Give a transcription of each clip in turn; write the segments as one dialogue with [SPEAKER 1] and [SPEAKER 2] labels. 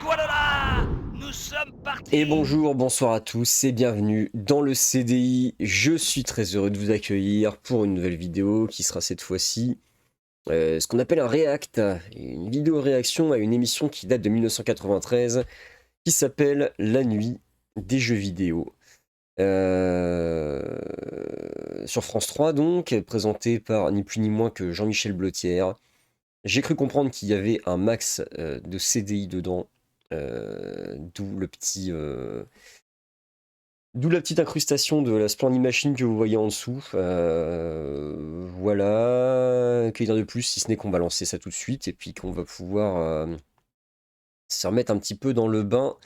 [SPEAKER 1] voilà, nous sommes partis.
[SPEAKER 2] Et bonjour, bonsoir à tous et bienvenue dans le CDI. Je suis très heureux de vous accueillir pour une nouvelle vidéo qui sera cette fois-ci ce qu'on appelle un react, une vidéo réaction à une émission qui date de 1993 qui s'appelle La nuit des jeux vidéo. Sur France 3 donc, présentée par ni plus ni moins que Jean-Michel Blottière. J'ai cru comprendre qu'il y avait un max de CDI dedans. D'où la petite incrustation de la Splendid Machine que vous voyez en dessous. Voilà, que dire de plus si ce n'est qu'on va lancer ça tout de suite et puis qu'on va pouvoir se remettre un petit peu dans le bain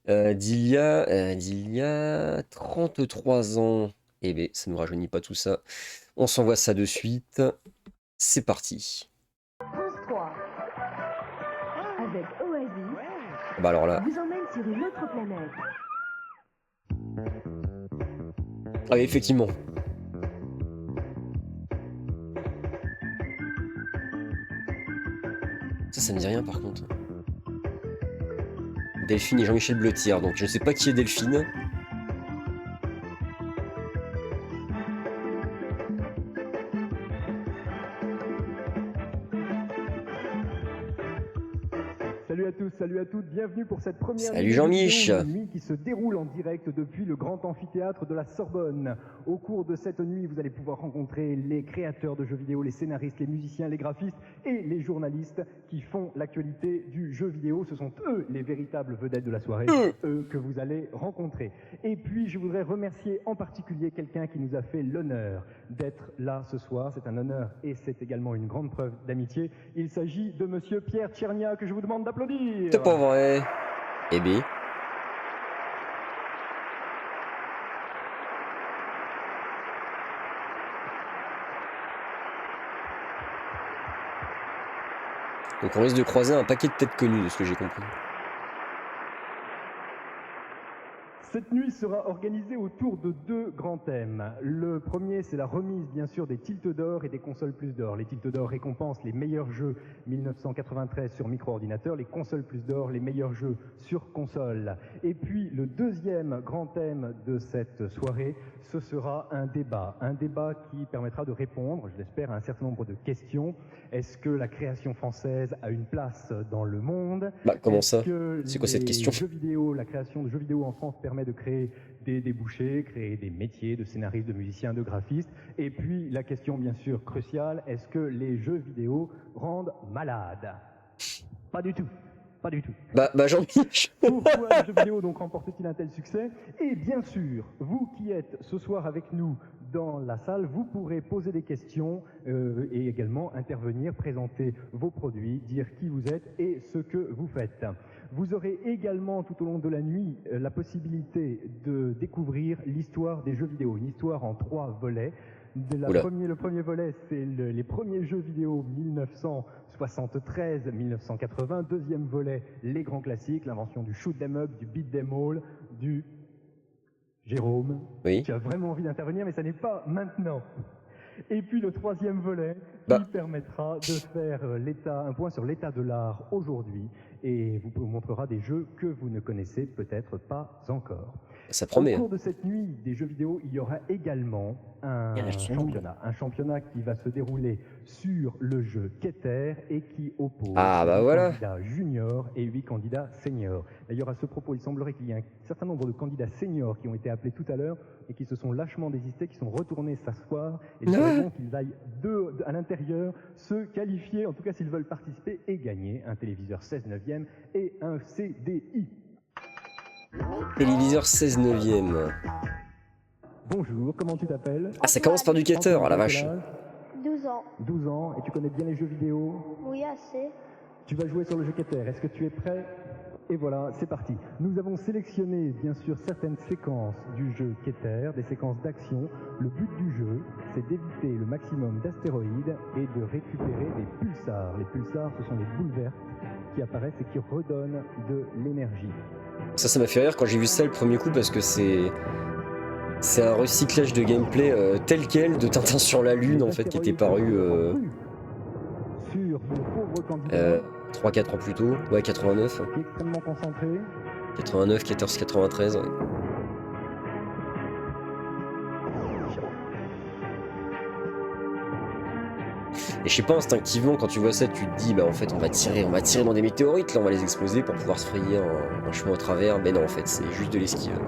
[SPEAKER 2] d'il y a 33 ans. Eh bien, ça ne nous rajeunit pas tout ça. On s'envoie ça de suite. C'est parti.
[SPEAKER 3] France 3, avec Oasis,
[SPEAKER 2] Bah alors là.
[SPEAKER 3] vous emmène sur une autre planète.
[SPEAKER 2] Ah oui, effectivement. Ça me dit rien par contre. Delphine et Jean-Michel Blottière, donc je ne sais pas qui est Delphine.
[SPEAKER 4] Salut à tous, salut à toutes, bienvenue pour cette première
[SPEAKER 2] Salut Jean-Mich.
[SPEAKER 4] nuit qui se déroule en direct depuis le grand amphithéâtre de la Sorbonne. Au cours de cette nuit, vous allez pouvoir rencontrer les créateurs de jeux vidéo, les scénaristes, les musiciens, les graphistes et les journalistes qui font l'actualité du jeu vidéo. Ce sont eux les véritables vedettes de la soirée, eux que vous allez rencontrer. Et puis, je voudrais remercier en particulier quelqu'un qui nous a fait l'honneur d'être là ce soir. C'est un honneur et c'est également une grande preuve d'amitié. Il s'agit de monsieur Pierre Tchernia que je vous demande d'applaudir.
[SPEAKER 2] C'est pas vrai. Eh bien. Donc on risque de croiser un paquet de têtes connues de ce que j'ai compris.
[SPEAKER 4] Cette nuit sera organisée autour de deux grands thèmes. Le premier, c'est la remise, bien sûr, des Tiltes d'or et des consoles plus d'or. Les Tiltes d'or récompensent les meilleurs jeux 1993 sur micro-ordinateur, les consoles plus d'or, les meilleurs jeux sur console. Et puis, le deuxième grand thème de cette soirée, ce sera un débat qui permettra de répondre, je l'espère, à un certain nombre de questions. Est-ce que la création française a une place dans le monde?
[SPEAKER 2] Bah comment ça?
[SPEAKER 4] Que
[SPEAKER 2] C'est quoi cette question?
[SPEAKER 4] jeux vidéo, la création de jeux vidéo en France permet de créer des débouchés, créer des métiers de scénaristes, de musiciens, de graphistes. Et puis la question bien sûr cruciale, est-ce que les jeux vidéo rendent malade? Pas du tout. Pas du tout.
[SPEAKER 2] Bah Jean-Mich.
[SPEAKER 4] Pourquoi le jeu vidéo donc remporte-t-il un tel succès? Et bien sûr, vous qui êtes ce soir avec nous dans la salle, vous pourrez poser des questions et également intervenir, présenter vos produits, dire qui vous êtes et ce que vous faites. Vous aurez également tout au long de la nuit la possibilité de découvrir l'histoire des jeux vidéo, une histoire en 3 volets. Le premier volet, c'est les premiers jeux vidéo 1973-1980. Deuxième volet, les grands classiques, l'invention du shoot 'em up, du beat 'em all, du Jérôme.
[SPEAKER 2] Oui.
[SPEAKER 4] Tu as vraiment envie d'intervenir, mais ça n'est pas maintenant. Et puis le troisième volet qui permettra de faire un point sur l'état de l'art aujourd'hui et vous montrera des jeux que vous ne connaissez peut-être pas encore.
[SPEAKER 2] Ça promet.
[SPEAKER 4] Au cours de cette nuit des jeux vidéo, il y aura également un championnat qui va se dérouler sur le jeu Keter et qui oppose 8 candidats juniors et 8 candidats seniors. D'ailleurs, à ce propos, il semblerait qu'il y ait un certain nombre de candidats seniors qui ont été appelés tout à l'heure et qui se sont lâchement désistés, qui sont retournés s'asseoir et il serait bon qu'ils aillent à l'intérieur se qualifier, en tout cas s'ils veulent participer et gagner un téléviseur 16 neuvième et un CDI.
[SPEAKER 2] Téléviseur 16 neuvième.
[SPEAKER 4] Bonjour, comment tu t'appelles?
[SPEAKER 2] Ah, ça commence par du Keter, la vache.
[SPEAKER 5] 12 ans.
[SPEAKER 4] 12 ans, et tu connais bien les jeux vidéo?
[SPEAKER 5] Oui, assez.
[SPEAKER 4] Tu vas jouer sur le jeu Keter, est-ce que tu es prêt? Et voilà, c'est parti. Nous avons sélectionné, bien sûr, certaines séquences du jeu Keter, des séquences d'action. Le but du jeu, c'est d'éviter le maximum d'astéroïdes et de récupérer des pulsars. Les pulsars, ce sont les boules vertes qui apparaissent et qui redonnent de l'énergie.
[SPEAKER 2] Ça m'a fait rire quand j'ai vu ça le premier coup parce que c'est un recyclage de gameplay tel quel de Tintin sur la Lune en fait qui était paru
[SPEAKER 4] sur le pauvre candidat
[SPEAKER 2] 3-4 ans plus tôt. Ouais, 89.
[SPEAKER 4] qui est extrêmement concentré.
[SPEAKER 2] 89, 14, 93. Ouais. Et je sais pas, instinctivement, quand tu vois ça, tu te dis, bah en fait, on va tirer dans des météorites, là, on va les exploser pour pouvoir se frayer un chemin au travers. Mais non, en fait, c'est juste de l'esquive.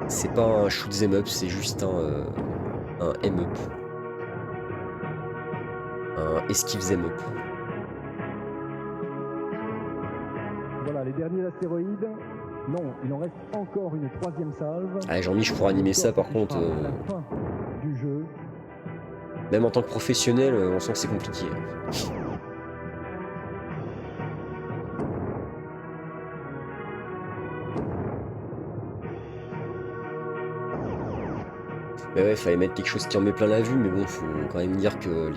[SPEAKER 2] C'est pas un shoot 'em up, c'est juste un M-up. Un esquive 'em up.
[SPEAKER 4] Voilà, les derniers astéroïdes. Non, il en reste encore une troisième salve.
[SPEAKER 2] Ah, Jean-Mi, je pourrais animer ça, par contre.
[SPEAKER 4] À la fin du jeu.
[SPEAKER 2] Même en tant que professionnel, on sent que c'est compliqué. Mais ouais, fallait mettre quelque chose qui en met plein la vue, mais bon, faut quand même dire que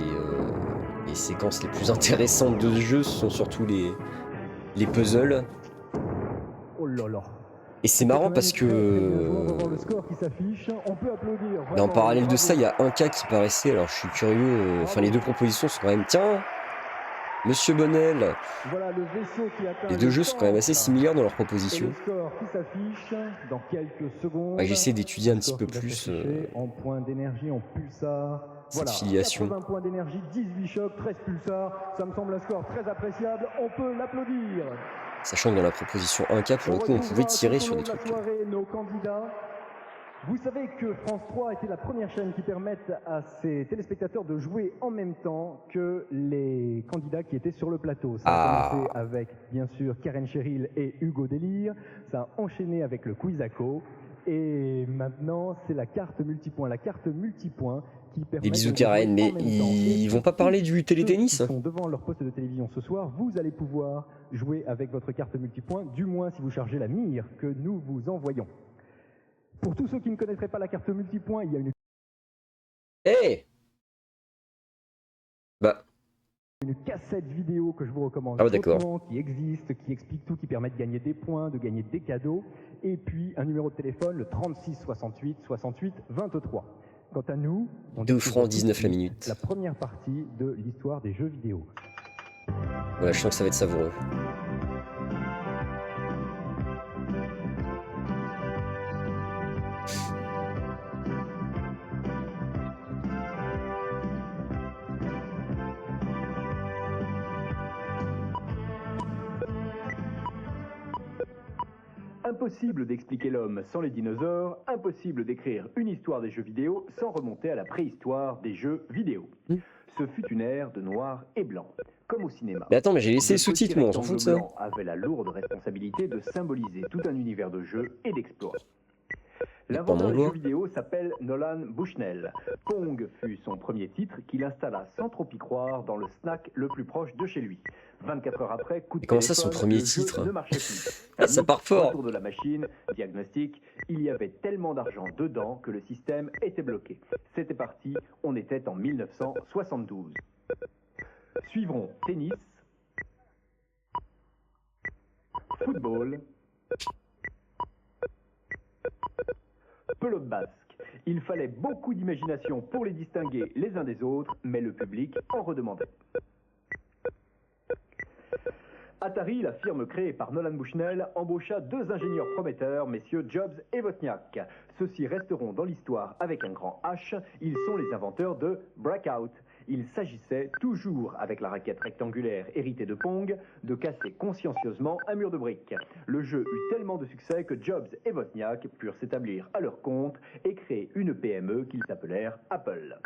[SPEAKER 2] les séquences les plus intéressantes de ce jeu sont surtout les puzzles.
[SPEAKER 4] Oh là là.
[SPEAKER 2] Et c'est marrant parce que...
[SPEAKER 4] Le score qui s'affiche, on peut applaudir.
[SPEAKER 2] Mais en parallèle de ça, il y a un cas qui paraissait, alors je suis curieux, enfin les deux propositions sont quand même... Tiens, Monsieur Bonnel,
[SPEAKER 4] Voilà le vaisseau qui atteint
[SPEAKER 2] les deux
[SPEAKER 4] le
[SPEAKER 2] jeux sont quand même assez
[SPEAKER 4] centre.
[SPEAKER 2] similaires dans leurs
[SPEAKER 4] Et
[SPEAKER 2] propositions.
[SPEAKER 4] le score qui s'affiche dans quelques secondes.
[SPEAKER 2] Ouais, j'essaie d'étudier un
[SPEAKER 4] Le
[SPEAKER 2] petit
[SPEAKER 4] score
[SPEAKER 2] peu
[SPEAKER 4] qui va
[SPEAKER 2] plus
[SPEAKER 4] s'afficher en points d'énergie, en pulsars.
[SPEAKER 2] cette
[SPEAKER 4] Voilà,
[SPEAKER 2] filiation.
[SPEAKER 4] 80 points d'énergie, 18 chocs, 13 pulsars. Ça me semble un score très appréciable. On peut l'applaudir.
[SPEAKER 2] Sachant que dans la proposition 1K, pour le coup, on pouvait tirer sur des
[SPEAKER 4] Tout au long
[SPEAKER 2] trucs.
[SPEAKER 4] de la soirée, nos candidats. Vous savez que France 3 était la première chaîne qui permette à ses téléspectateurs de jouer en même temps que les candidats qui étaient sur le plateau. Ça a commencé avec, bien sûr, Karen Cheryl et Hugo Délire. Ça a enchaîné avec le Quizaco. Et maintenant, c'est la carte multipoint. La carte multipoint qui permet
[SPEAKER 2] Des bisous
[SPEAKER 4] de jouer
[SPEAKER 2] Karen, mais
[SPEAKER 4] en même temps.
[SPEAKER 2] ils
[SPEAKER 4] Et
[SPEAKER 2] vont pas
[SPEAKER 4] tous
[SPEAKER 2] parler du télétennis?
[SPEAKER 4] ceux qui sont devant leur poste de télévision ce soir, vous allez pouvoir jouer avec votre carte multipoint, du moins si vous chargez la mire que nous vous envoyons. Pour tous ceux qui ne connaîtraient pas la carte multipoint, il y a
[SPEAKER 2] Eh Bah,
[SPEAKER 4] une cassette vidéo que je vous recommande
[SPEAKER 2] Ah ouais, d'accord.
[SPEAKER 4] chaudement, qui existe, qui explique tout, qui permet de gagner des points, de gagner des cadeaux, et puis un numéro de téléphone, le 36 68 68 23. Quant à nous, on
[SPEAKER 2] 2
[SPEAKER 4] découvre
[SPEAKER 2] francs
[SPEAKER 4] tout de
[SPEAKER 2] 19 la
[SPEAKER 4] suite
[SPEAKER 2] minute.
[SPEAKER 4] la première partie de l'histoire des jeux vidéo.
[SPEAKER 2] Voilà, je sens que ça va être savoureux.
[SPEAKER 4] Impossible d'expliquer l'homme sans les dinosaures, impossible d'écrire une histoire des jeux vidéo sans remonter à la préhistoire des jeux vidéo. Ce fut une ère de noir et blanc, comme au cinéma.
[SPEAKER 2] Mais attends, mais j'ai laissé les
[SPEAKER 4] Le
[SPEAKER 2] sous-titres,
[SPEAKER 4] petit
[SPEAKER 2] moi, on s'en fout de ça.
[SPEAKER 4] rectangle blanc avait la lourde responsabilité de symboliser tout un univers de jeux et d'exploits. L'inventeur des jeux vidéo s'appelle Nolan Bushnell. Pong fut son premier titre qu'il installa sans trop y croire dans le snack le plus proche de chez lui. 24 heures après, coup de
[SPEAKER 2] Et comment ça, son
[SPEAKER 4] téléphone,
[SPEAKER 2] premier
[SPEAKER 4] le jeu
[SPEAKER 2] titre
[SPEAKER 4] ne marchait plus.
[SPEAKER 2] Ça part fort.
[SPEAKER 4] Retour de la machine, diagnostic, il y avait tellement d'argent dedans que le système était bloqué. C'était parti, on était en 1972. Suivront tennis, football, pelote basque. Il fallait beaucoup d'imagination pour les distinguer les uns des autres, mais le public en redemandait. Atari, la firme créée par Nolan Bushnell, embaucha deux ingénieurs prometteurs, messieurs Jobs et Wozniak. Ceux-ci resteront dans l'histoire avec un grand H. Ils sont les inventeurs de Breakout. Il s'agissait, toujours avec la raquette rectangulaire héritée de Pong, de casser consciencieusement un mur de briques. Le jeu eut tellement de succès que Jobs et Wozniak purent s'établir à leur compte et créer une PME qu'ils appelèrent Apple.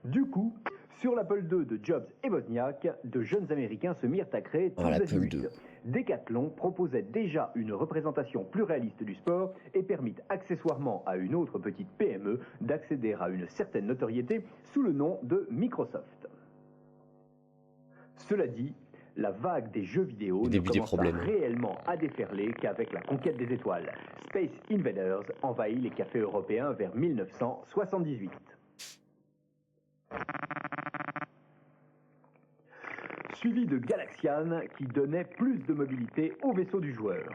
[SPEAKER 4] Du coup, sur l'Apple II de Jobs et Wozniak, de jeunes Américains se mirent à créer tous
[SPEAKER 2] l'Apple II.
[SPEAKER 4] Decathlon proposait déjà une représentation plus réaliste du sport et permit accessoirement à une autre petite PME d'accéder à une certaine notoriété sous le nom de Microsoft. Cela dit, la vague des jeux vidéo ne commença réellement à déferler qu'avec la conquête des étoiles. Space Invaders envahit les cafés européens vers 1978. Suivi de Galaxian qui donnait plus de mobilité au vaisseau du joueur.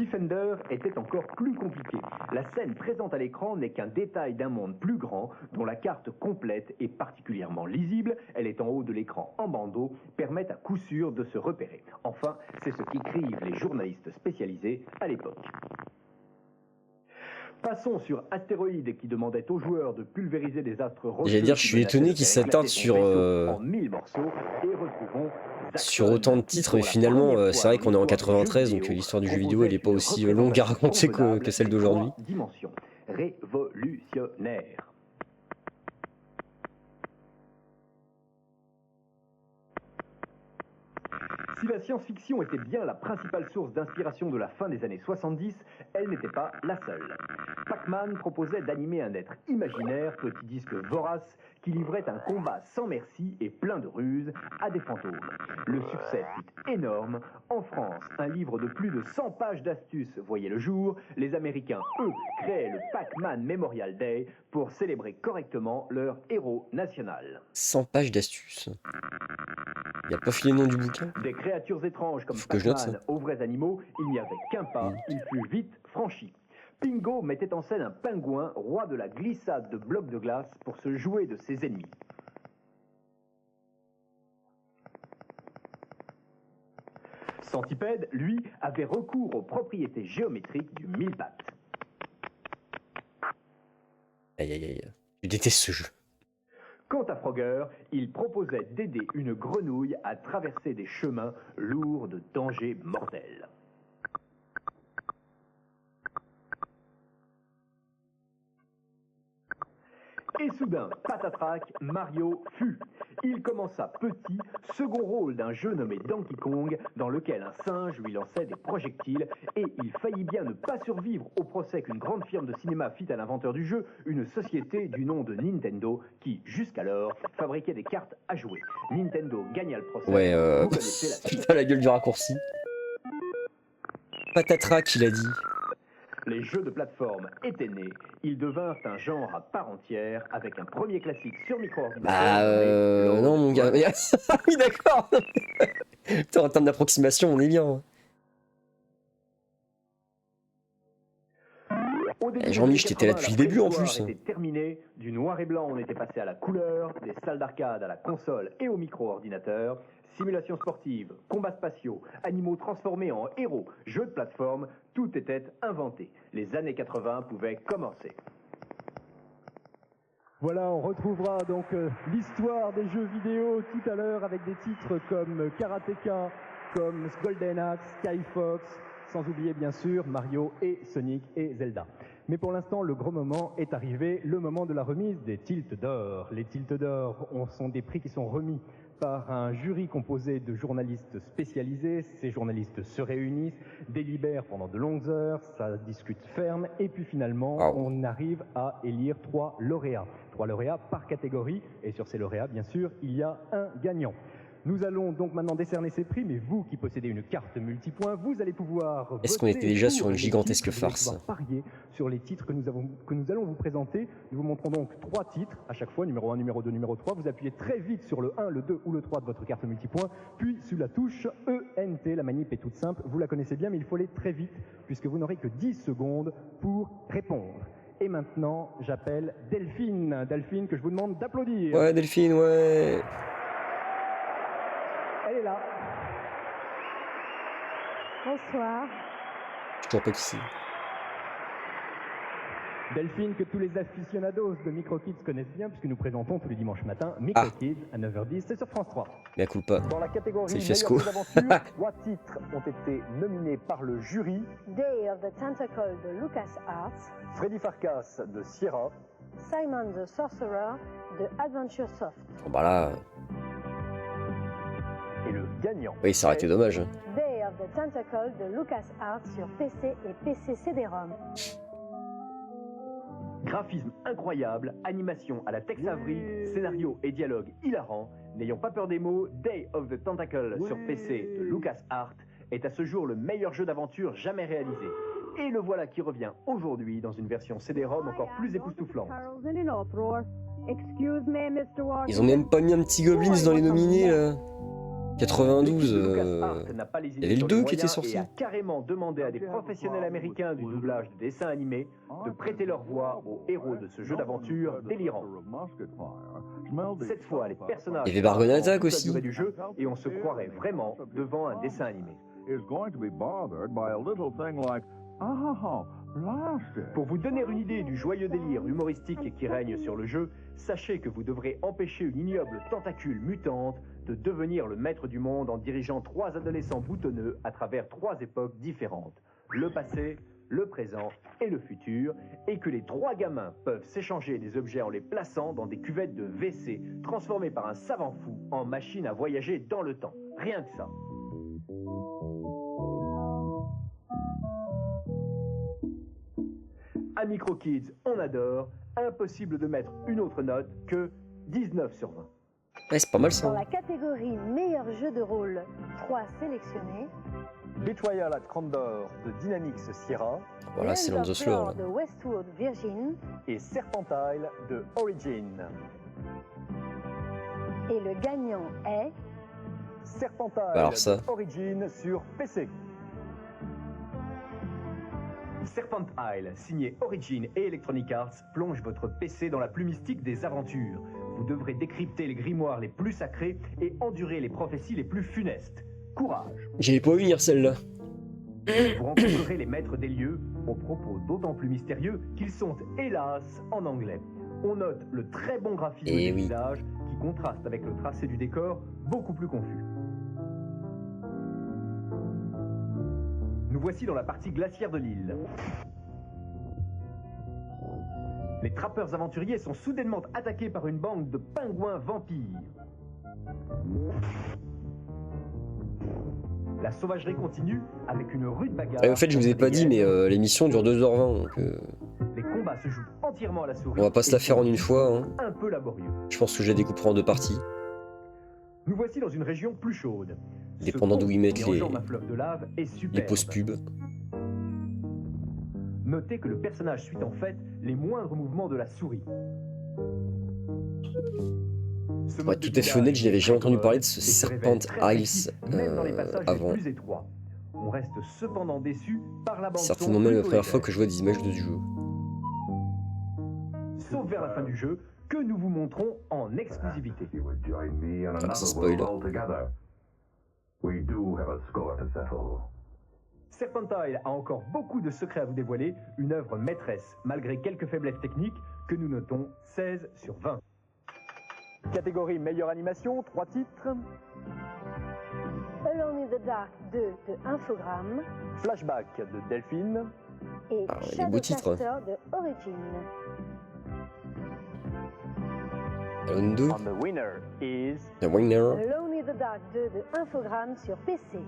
[SPEAKER 6] Defender était encore plus compliqué. La scène présente à l'écran n'est qu'un détail d'un monde plus grand, dont la carte complète est particulièrement lisible, elle est en haut de l'écran en bandeau, permet à coup sûr de se repérer. Enfin, c'est ce qu'écrivent les journalistes spécialisés à l'époque. Passons sur Astéroïde qui demandait aux joueurs de pulvériser des astres rocheux.
[SPEAKER 2] J'allais dire, je suis étonné qu'ils s'attardent sur,
[SPEAKER 6] en 1000 morceaux et retrouvons
[SPEAKER 2] sur autant de titres, mais finalement, c'est vrai qu'on est en 93, donc l'histoire du jeu vidéo, elle n'est pas aussi longue à raconter que celle d'aujourd'hui.
[SPEAKER 6] Dimension révolutionnaire. Si la science-fiction était bien la principale source d'inspiration de la fin des années 70, elle n'était pas la seule. Pac-Man proposait d'animer un être imaginaire, petit disque vorace, qui livrait un combat sans merci et plein de ruses à des fantômes. Le succès fut énorme. En France, un livre de plus de 100 pages d'astuces voyait le jour. Les Américains, eux, créaient le Pac-Man Memorial Day pour célébrer correctement leur héros national.
[SPEAKER 2] 100 pages d'astuces. Il a pas filé le nom du bouquin?
[SPEAKER 6] Des créatures étranges comme
[SPEAKER 2] Faut que je note
[SPEAKER 6] Pac-Man
[SPEAKER 2] ça.
[SPEAKER 6] aux vrais animaux, il n'y avait qu'un pas, il fut vite franchi. Pingo mettait en scène un pingouin, roi de la glissade de blocs de glace, pour se jouer de ses ennemis. Centipede, lui, avait recours aux propriétés géométriques du mille-pattes.
[SPEAKER 2] Aïe aïe aïe. Je déteste ce jeu.
[SPEAKER 6] Quant à Frogger, il proposait d'aider une grenouille à traverser des chemins lourds de dangers mortels. Et soudain, patatrac, Mario fut. Il commença petit, second rôle d'un jeu nommé Donkey Kong, dans lequel un singe lui lançait des projectiles, et il faillit bien ne pas survivre au procès qu'une grande firme de cinéma fit à l'inventeur du jeu, une société du nom de Nintendo, qui, jusqu'alors, fabriquait des cartes à jouer. Nintendo gagna le procès.
[SPEAKER 2] Ouais,
[SPEAKER 6] Vous connaissez la suite.
[SPEAKER 2] putain, la gueule du raccourci. Patatrac, il a dit.
[SPEAKER 6] Les jeux de plateforme étaient nés, ils devinrent un genre à part entière avec un premier classique sur micro-ordinateur.
[SPEAKER 2] Bah, non, mon gars. Mais... Ah oui, d'accord. Putain, en termes d'approximation, on est bien. Jean-Mich, t'étais là depuis le début en plus.
[SPEAKER 6] Était terminé, du noir et blanc on était passé à la couleur, des salles d'arcade à la console et au micro-ordinateur, simulations sportives, combats spatiaux, animaux transformés en héros, jeux de plateforme, tout était inventé. Les années 80 pouvaient commencer.
[SPEAKER 4] Voilà, on retrouvera donc l'histoire des jeux vidéo tout à l'heure avec des titres comme Karateka, comme Golden Axe, Sky Fox, sans oublier bien sûr Mario et Sonic et Zelda. Mais pour l'instant, le gros moment est arrivé, le moment de la remise des Tilts d'or. Les Tilts d'or sont des prix qui sont remis par un jury composé de journalistes spécialisés. Ces journalistes se réunissent, délibèrent pendant de longues heures, ça discute ferme, et puis finalement, on arrive à élire 3 lauréats. 3 lauréats par catégorie, et sur ces lauréats, bien sûr, il y a un gagnant. Nous allons donc maintenant décerner ces prix, mais vous qui possédez une carte multipoint, vous allez pouvoir...
[SPEAKER 2] Est-ce qu'on était déjà sur une gigantesque farce?
[SPEAKER 4] Vous allez pouvoir parier sur les titres que nous allons vous présenter. Nous vous montrons donc 3 titres à chaque fois, numéro 1, numéro 2, numéro 3. Vous appuyez très vite sur le 1, le 2 ou le 3 de votre carte multipoint, puis sur la touche ENT. La manip est toute simple, vous la connaissez bien, mais il faut aller très vite, puisque vous n'aurez que 10 secondes pour répondre. Et maintenant, j'appelle Delphine. Delphine, que je vous demande d'applaudir.
[SPEAKER 2] Ouais, Delphine, ouais.
[SPEAKER 4] Elle est là.
[SPEAKER 3] Bonsoir.
[SPEAKER 2] Je vois pas qui c'est.
[SPEAKER 4] Delphine, que tous les aficionados de MicroKids connaissent bien, puisque nous présentons tous les dimanches matins MicroKids à 9h10, c'est sur France 3.
[SPEAKER 2] Mais à culpa.
[SPEAKER 6] Dans la catégorie
[SPEAKER 2] C'est le
[SPEAKER 6] meilleur
[SPEAKER 2] fiasco.
[SPEAKER 6] jeu d'aventure, 3 titres ont été nominés par le jury.
[SPEAKER 3] Day of the Tentacle de LucasArts,
[SPEAKER 6] Freddy Farkas de Sierra,
[SPEAKER 3] Simon the Sorcerer de Adventure Soft.
[SPEAKER 2] Bon, bah là,
[SPEAKER 6] et le gagnant.
[SPEAKER 2] oui, ça aurait été dommage.
[SPEAKER 3] Day of the Tentacle de LucasArts sur PC et PC CD-ROM.
[SPEAKER 6] Graphisme incroyable, animation à la Tex Avery, scénario et dialogue hilarant. N'ayons pas peur des mots, Day of the Tentacle sur PC de LucasArts est à ce jour le meilleur jeu d'aventure jamais réalisé. Et le voilà qui revient aujourd'hui dans une version CD-ROM encore plus époustouflante.
[SPEAKER 2] Ils ont même pas mis un petit Goblins dans les nominés là. 92,
[SPEAKER 6] L'équipe de LucasArts n'a pas
[SPEAKER 2] il y
[SPEAKER 6] lésiné
[SPEAKER 2] avait le
[SPEAKER 6] sur
[SPEAKER 2] 2
[SPEAKER 6] les
[SPEAKER 2] qui était
[SPEAKER 6] moyens
[SPEAKER 2] sorti.
[SPEAKER 6] et a carrément demandé à des professionnels américains du doublage de dessins animés de prêter leur voix aux héros de ce jeu d'aventure délirant. Cette fois, les personnages
[SPEAKER 2] Il y avait Bargon
[SPEAKER 6] parlent
[SPEAKER 2] Attack
[SPEAKER 6] pendant toute la
[SPEAKER 2] aussi.
[SPEAKER 6] durée du jeu et on se croirait vraiment devant un dessin animé. Pour vous donner une idée du joyeux délire humoristique qui règne sur le jeu, sachez que vous devrez empêcher une ignoble tentacule mutante de devenir le maître du monde en dirigeant 3 adolescents boutonneux à travers 3 époques différentes, le passé, le présent et le futur, et que les 3 gamins peuvent s'échanger des objets en les plaçant dans des cuvettes de WC transformées par un savant fou en machine à voyager dans le temps. Rien que ça. À MicroKids, on adore. Impossible de mettre une autre note que 19 sur 20.
[SPEAKER 2] Ouais, c'est pas mal
[SPEAKER 3] Dans
[SPEAKER 2] ça.
[SPEAKER 3] la catégorie meilleur jeu de rôle, 3 sélectionnés.
[SPEAKER 7] Beach Royale à Crandor de Dynamix Sierra
[SPEAKER 2] Voilà, c'est
[SPEAKER 3] Land
[SPEAKER 2] Land
[SPEAKER 3] of
[SPEAKER 2] of Lore.
[SPEAKER 3] Lore de Westwood Virgin.
[SPEAKER 7] et Serpentile de Origin.
[SPEAKER 3] Et le gagnant est
[SPEAKER 7] Serpentile
[SPEAKER 2] Alors ça.
[SPEAKER 7] de Origin sur PC.
[SPEAKER 6] Serpent Isle, signé Origin et Electronic Arts, plonge votre PC dans la plus mystique des aventures. Vous devrez décrypter les grimoires les plus sacrés et endurer les prophéties les plus funestes. Courage!
[SPEAKER 2] J'avais pas venir celle-là.
[SPEAKER 6] Vous rencontrerez les maîtres des lieux, aux propos d'autant plus mystérieux qu'ils sont, hélas, en anglais. On note le très bon graphisme
[SPEAKER 2] Eh
[SPEAKER 6] des
[SPEAKER 2] oui.
[SPEAKER 6] visages, qui contraste avec le tracé du décor, beaucoup plus confus. Nous voici dans la partie glaciaire de l'île. Les trappeurs aventuriers sont soudainement attaqués par une bande de pingouins vampires. La sauvagerie continue avec une rude bagarre.
[SPEAKER 2] Et en fait, je vous ai pas dit, mais l'émission dure 2h20, donc
[SPEAKER 6] Les combats se jouent entièrement à la souris.
[SPEAKER 2] on va pas se la faire en une fois. Hein.
[SPEAKER 6] Un peu laborieux.
[SPEAKER 2] Je pense que je la découperai en 2 parties.
[SPEAKER 6] Nous voici dans une région plus chaude.
[SPEAKER 2] Dépendant d'où ils mettent
[SPEAKER 6] qui enjambe un fleuve de lave est
[SPEAKER 2] les
[SPEAKER 6] superbe.
[SPEAKER 2] pauses pubs.
[SPEAKER 6] Notez que le personnage suit en fait les moindres mouvements de la souris. Ce
[SPEAKER 2] Pour
[SPEAKER 6] mode
[SPEAKER 2] être
[SPEAKER 6] de
[SPEAKER 2] tout à fait
[SPEAKER 6] guidage
[SPEAKER 2] honnête, je n'avais jamais entendu
[SPEAKER 6] très
[SPEAKER 2] parler de ce
[SPEAKER 6] commode et se révèle
[SPEAKER 2] Serpent
[SPEAKER 6] très
[SPEAKER 2] Isles
[SPEAKER 6] précis, même dans les passages les
[SPEAKER 2] avant.
[SPEAKER 6] plus étroits. On reste cependant déçu par la bande
[SPEAKER 2] Certainement même la première fois que je vois des images de ce jeu.
[SPEAKER 6] Sauf vers la fin du jeu, que nous vous montrons en exclusivité.
[SPEAKER 2] Ah, ça spoil.
[SPEAKER 6] Serpentile a encore beaucoup de secrets à vous dévoiler, une œuvre maîtresse, malgré quelques faiblesses techniques, que nous notons 16 sur 20.
[SPEAKER 7] Catégorie meilleure animation, 3 titres.
[SPEAKER 3] Alone in the Dark 2 de Infogrames
[SPEAKER 7] Flashback de Delphine.
[SPEAKER 3] et
[SPEAKER 2] Ah, les beaux titres.
[SPEAKER 3] Shadowcaster de Origin.
[SPEAKER 2] Alone 2,
[SPEAKER 7] And the winner is
[SPEAKER 2] The Winner.
[SPEAKER 3] Alone in the Dark 2 de Infogrames sur PC.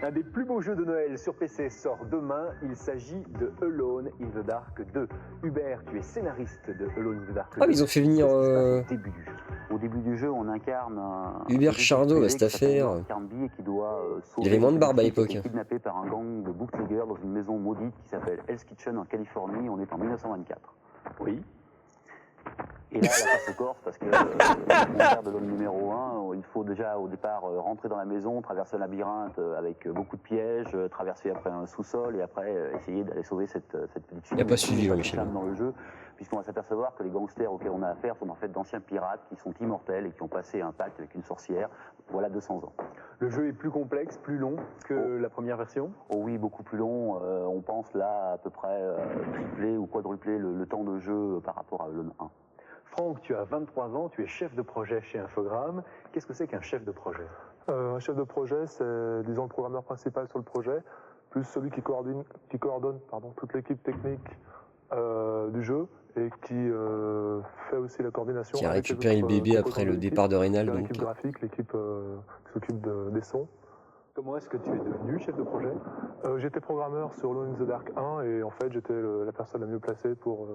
[SPEAKER 7] un des plus beaux jeux de Noël sur PC sort demain. Il s'agit de Alone in the Dark 2. Hubert, tu es scénariste de Alone in the Dark 2.
[SPEAKER 2] Ah, mais ils ont fait venir
[SPEAKER 7] Qu'est-ce qui se passe au début du jeu.
[SPEAKER 8] Au début du jeu, on incarne un
[SPEAKER 2] Hubert
[SPEAKER 8] policier
[SPEAKER 2] Chardot,
[SPEAKER 8] privé
[SPEAKER 2] cette
[SPEAKER 8] qui s'appelle
[SPEAKER 2] affaire.
[SPEAKER 8] Mark Carnby et qui doit sauver
[SPEAKER 2] Il avait moins de barbe à
[SPEAKER 8] un policier qui
[SPEAKER 2] l'époque.
[SPEAKER 8] est kidnappé par un gang de bootleggers dans une maison maudite qui s'appelle Hell's Kitchen en Californie. On est en 1924.
[SPEAKER 7] Oui.
[SPEAKER 8] Et là, la passe au corse parce que le concert de l'homme numéro 1, il faut déjà au départ rentrer dans la maison, traverser un labyrinthe avec beaucoup de pièges, traverser après un sous-sol et après essayer d'aller sauver cette petite fille.
[SPEAKER 2] Il a pas suivi, Jean-Michel.
[SPEAKER 8] Dans le jeu, puisqu'on va s'apercevoir que les gangsters auxquels on a affaire sont en fait d'anciens pirates qui sont immortels et qui ont passé un pacte avec une sorcière, voilà 200 ans.
[SPEAKER 7] Le jeu est plus complexe, plus long que la première version.
[SPEAKER 8] Oh oui, beaucoup plus long. On pense là à peu près tripler ou quadrupler le temps de jeu par rapport à Alone 1.
[SPEAKER 7] Franck, tu as 23 ans, tu es chef de projet chez Infogrames. Qu'est-ce que c'est qu'un chef de projet?
[SPEAKER 9] Un chef de projet, c'est disons le programmeur principal sur le projet, plus celui qui coordonne toute l'équipe technique du jeu et qui fait aussi la coordination.
[SPEAKER 2] Qui a
[SPEAKER 9] avec les
[SPEAKER 2] récupéré le
[SPEAKER 9] autres
[SPEAKER 2] bébé
[SPEAKER 9] composants
[SPEAKER 2] après
[SPEAKER 9] de
[SPEAKER 2] le
[SPEAKER 9] l'équipe,
[SPEAKER 2] départ de Reynald.
[SPEAKER 9] c'est-à-dire
[SPEAKER 2] Donc,
[SPEAKER 9] l'équipe graphique, l'équipe qui s'occupe des sons.
[SPEAKER 7] Comment est-ce que tu es devenu chef de projet?
[SPEAKER 9] J'étais programmeur sur Alone in the Dark 1 et en fait j'étais la personne la mieux placée pour